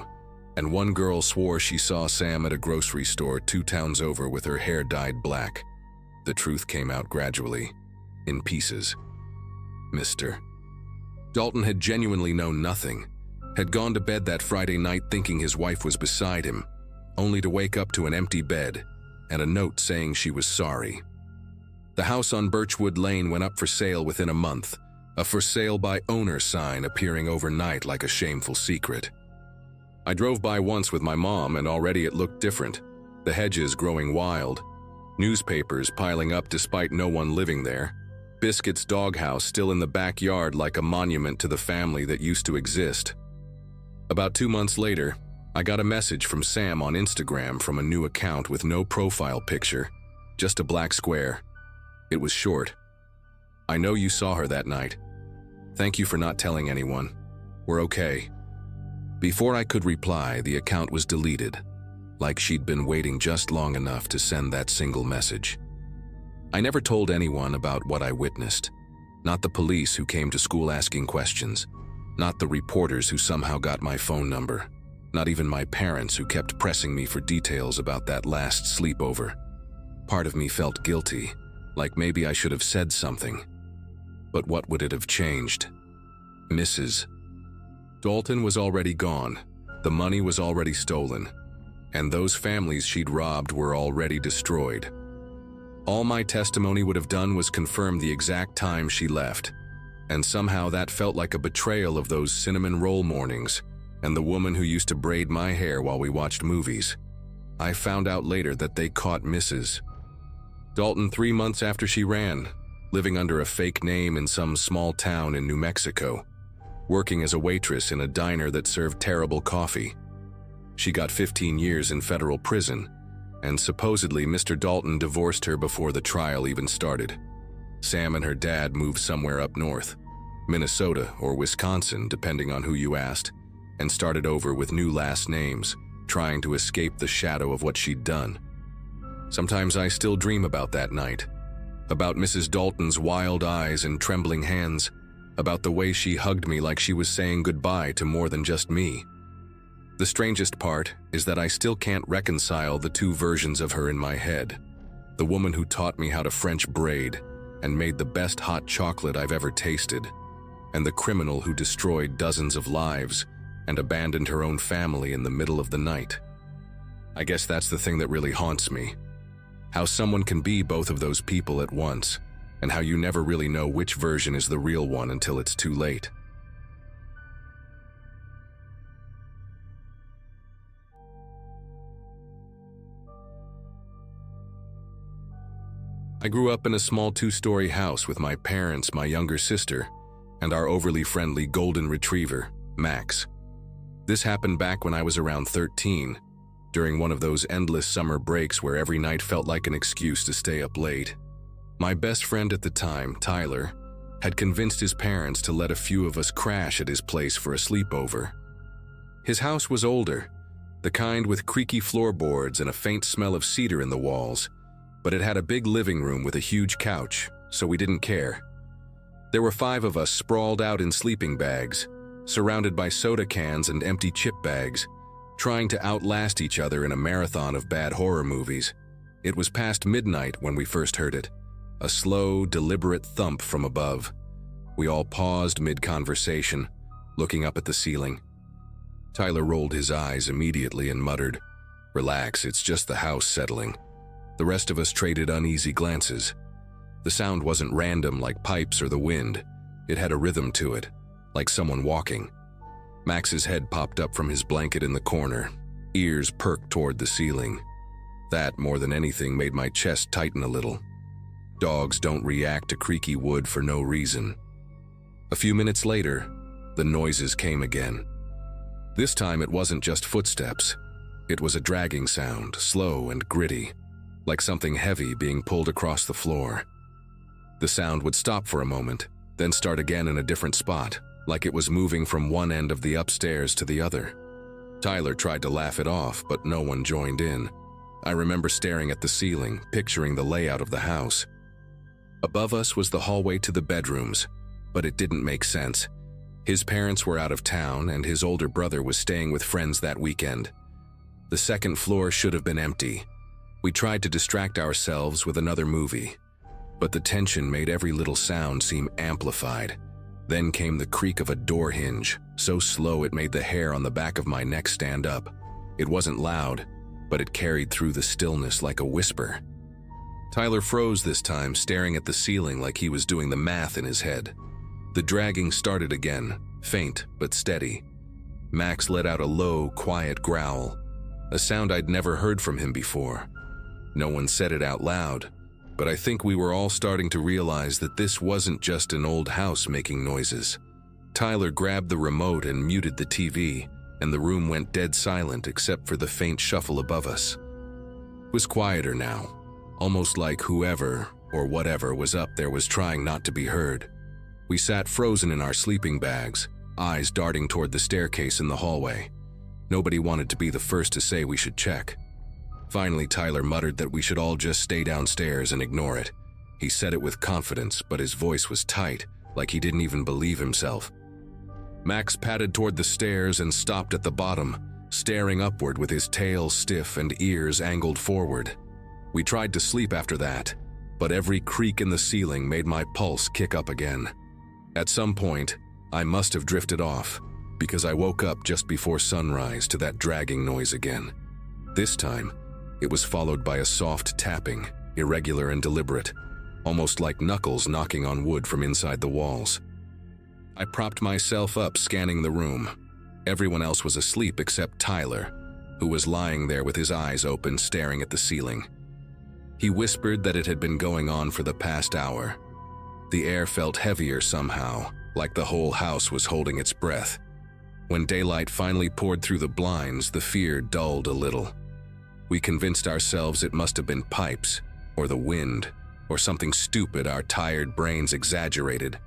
And one girl swore she saw Sam at a grocery store 2 towns over with her hair dyed black. The truth came out gradually, in pieces. Mr. Dalton had genuinely known nothing, had gone to bed that Friday night thinking his wife was beside him, only to wake up to an empty bed and a note saying she was sorry. The house on Birchwood Lane went up for sale within a month, a for sale by owner sign appearing overnight like a shameful secret. I drove by once with my mom and already it looked different, the hedges growing wild, newspapers piling up despite no one living there, Biscuit's doghouse still in the backyard like a monument to the family that used to exist. About 2 months later, I got a message from Sam on Instagram from a new account with no profile picture, just a black square. It was short. I know you saw her that night. Thank you for not telling anyone. We're okay. Before I could reply, the account was deleted, like she'd been waiting just long enough to send that single message. I never told anyone about what I witnessed. Not the police who came to school asking questions. Not the reporters who somehow got my phone number. Not even my parents who kept pressing me for details about that last sleepover. Part of me felt guilty, like maybe I should have said something. But what would it have changed? Mrs. Dalton was already gone. The money was already stolen. And those families she'd robbed were already destroyed. All my testimony would have done was confirm the exact time she left. And somehow that felt like a betrayal of those cinnamon roll mornings and the woman who used to braid my hair while we watched movies. I found out later that they caught Mrs. Dalton 3 months after she ran, living under a fake name in some small town in New Mexico, working as a waitress in a diner that served terrible coffee. She got 15 years in federal prison, and supposedly Mr. Dalton divorced her before the trial even started. Sam and her dad moved somewhere up north, Minnesota or Wisconsin, depending on who you asked, and started over with new last names, trying to escape the shadow of what she'd done. Sometimes I still dream about that night, about Mrs. Dalton's wild eyes and trembling hands, about the way she hugged me like she was saying goodbye to more than just me. The strangest part is that I still can't reconcile the two versions of her in my head. The woman who taught me how to French braid and made the best hot chocolate I've ever tasted, and the criminal who destroyed dozens of lives and abandoned her own family in the middle of the night. I guess that's the thing that really haunts me. How someone can be both of those people at once, and how you never really know which version is the real one until it's too late. I grew up in a small 2-story house with my parents, my younger sister, and our overly friendly golden retriever, Max. This happened back when I was around 13, during one of those endless summer breaks where every night felt like an excuse to stay up late. My best friend at the time, Tyler, had convinced his parents to let a few of us crash at his place for a sleepover. His house was older, the kind with creaky floorboards and a faint smell of cedar in the walls, but it had a big living room with a huge couch, so we didn't care. There were 5 of us sprawled out in sleeping bags, surrounded by soda cans and empty chip bags, trying to outlast each other in a marathon of bad horror movies. It was past midnight when we first heard it, a slow, deliberate thump from above. We all paused mid-conversation, looking up at the ceiling. Tyler rolled his eyes immediately and muttered, "Relax, it's just the house settling." The rest of us traded uneasy glances. The sound wasn't random like pipes or the wind. It had a rhythm to it, like someone walking. Max's head popped up from his blanket in the corner, ears perked toward the ceiling. That, more than anything, made my chest tighten a little. Dogs don't react to creaky wood for no reason. A few minutes later, the noises came again. This time it wasn't just footsteps. It was a dragging sound, slow and gritty, like something heavy being pulled across the floor. The sound would stop for a moment, then start again in a different spot, like it was moving from one end of the upstairs to the other. Tyler tried to laugh it off, but no one joined in. I remember staring at the ceiling, picturing the layout of the house. Above us was the hallway to the bedrooms, but it didn't make sense. His parents were out of town, and his older brother was staying with friends that weekend. The second floor should have been empty. We tried to distract ourselves with another movie, but the tension made every little sound seem amplified. Then came the creak of a door hinge, so slow it made the hair on the back of my neck stand up. It wasn't loud, but it carried through the stillness like a whisper. Tyler froze this time, staring at the ceiling like he was doing the math in his head. The dragging started again, faint but steady. Max let out a low, quiet growl, a sound I'd never heard from him before. No one said it out loud, but I think we were all starting to realize that this wasn't just an old house making noises. Tyler grabbed the remote and muted the TV, and the room went dead silent except for the faint shuffle above us. It was quieter now, almost like whoever or whatever was up there was trying not to be heard. We sat frozen in our sleeping bags, eyes darting toward the staircase in the hallway. Nobody wanted to be the first to say we should check. Finally, Tyler muttered that we should all just stay downstairs and ignore it. He said it with confidence, but his voice was tight, like he didn't even believe himself. Max padded toward the stairs and stopped at the bottom, staring upward with his tail stiff and ears angled forward. We tried to sleep after that, but every creak in the ceiling made my pulse kick up again. At some point, I must have drifted off, because I woke up just before sunrise to that dragging noise again. This time, it was followed by a soft tapping, irregular and deliberate, almost like knuckles knocking on wood from inside the walls. I propped myself up, scanning the room. Everyone else was asleep except Tyler, who was lying there with his eyes open, staring at the ceiling. He whispered that it had been going on for the past hour. The air felt heavier somehow, like the whole house was holding its breath. When daylight finally poured through the blinds, the fear dulled a little. We convinced ourselves it must have been pipes, or the wind, or something stupid our tired brains exaggerated.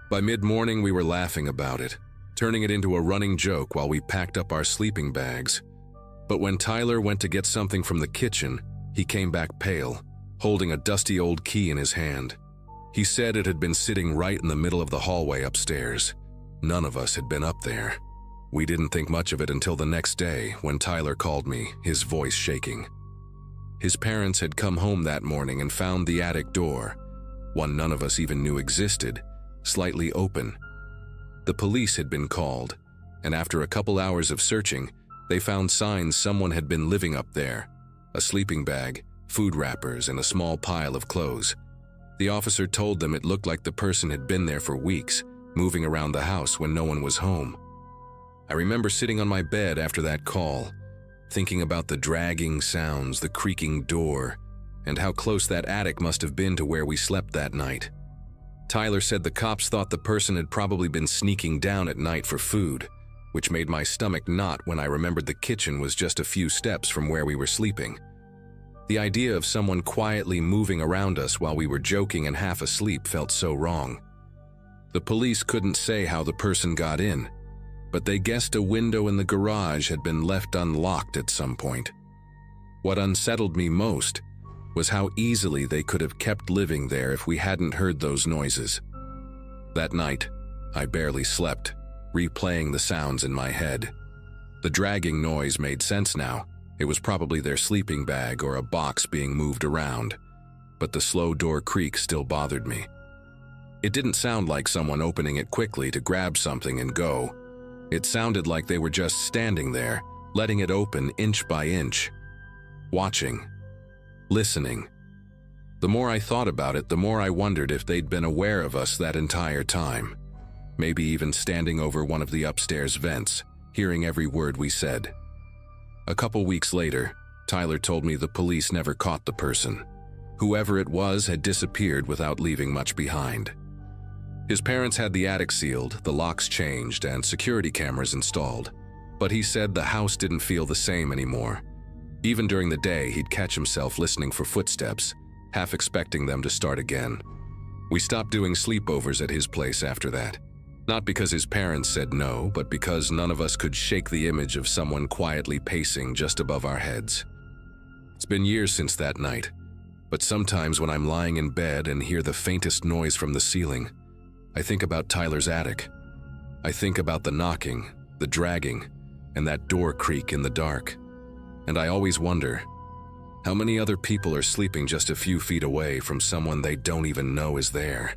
By mid-morning, we were laughing about it, turning it into a running joke while we packed up our sleeping bags. But when Tyler went to get something from the kitchen, he came back pale, holding a dusty old key in his hand. He said it had been sitting right in the middle of the hallway upstairs. None of us had been up there. We didn't think much of it until the next day when Tyler called me, his voice shaking. His parents had come home that morning and found the attic door, one none of us even knew existed, slightly open. The police had been called, and after a couple hours of searching, they found signs someone had been living up there: a sleeping bag, food wrappers, and a small pile of clothes. The officer told them it looked like the person had been there for weeks, moving around the house when no one was home. I remember sitting on my bed after that call, thinking about the dragging sounds, the creaking door, and how close that attic must have been to where we slept that night. Tyler said the cops thought the person had probably been sneaking down at night for food, which made my stomach knot when I remembered the kitchen was just a few steps from where we were sleeping. The idea of someone quietly moving around us while we were joking and half asleep felt so wrong. The police couldn't say how the person got in, but they guessed a window in the garage had been left unlocked at some point. What unsettled me most was how easily they could have kept living there if we hadn't heard those noises. That night, I barely slept, replaying the sounds in my head. The dragging noise made sense now. It was probably their sleeping bag or a box being moved around, but the slow door creak still bothered me. It didn't sound like someone opening it quickly to grab something and go. It sounded like they were just standing there, letting it open inch by inch. Watching. Listening. The more I thought about it, the more I wondered if they'd been aware of us that entire time. Maybe even standing over one of the upstairs vents, hearing every word we said. A couple weeks later, Tyler told me the police never caught the person. Whoever it was had disappeared without leaving much behind. His parents had the attic sealed, the locks changed, and security cameras installed. But he said the house didn't feel the same anymore. Even during the day, he'd catch himself listening for footsteps, half expecting them to start again. We stopped doing sleepovers at his place after that. Not because his parents said no, but because none of us could shake the image of someone quietly pacing just above our heads. It's been years since that night, but sometimes when I'm lying in bed and hear the faintest noise from the ceiling, I think about Tyler's attic. I think about the knocking, the dragging, and that door creak in the dark. And I always wonder, how many other people are sleeping just a few feet away from someone they don't even know is there?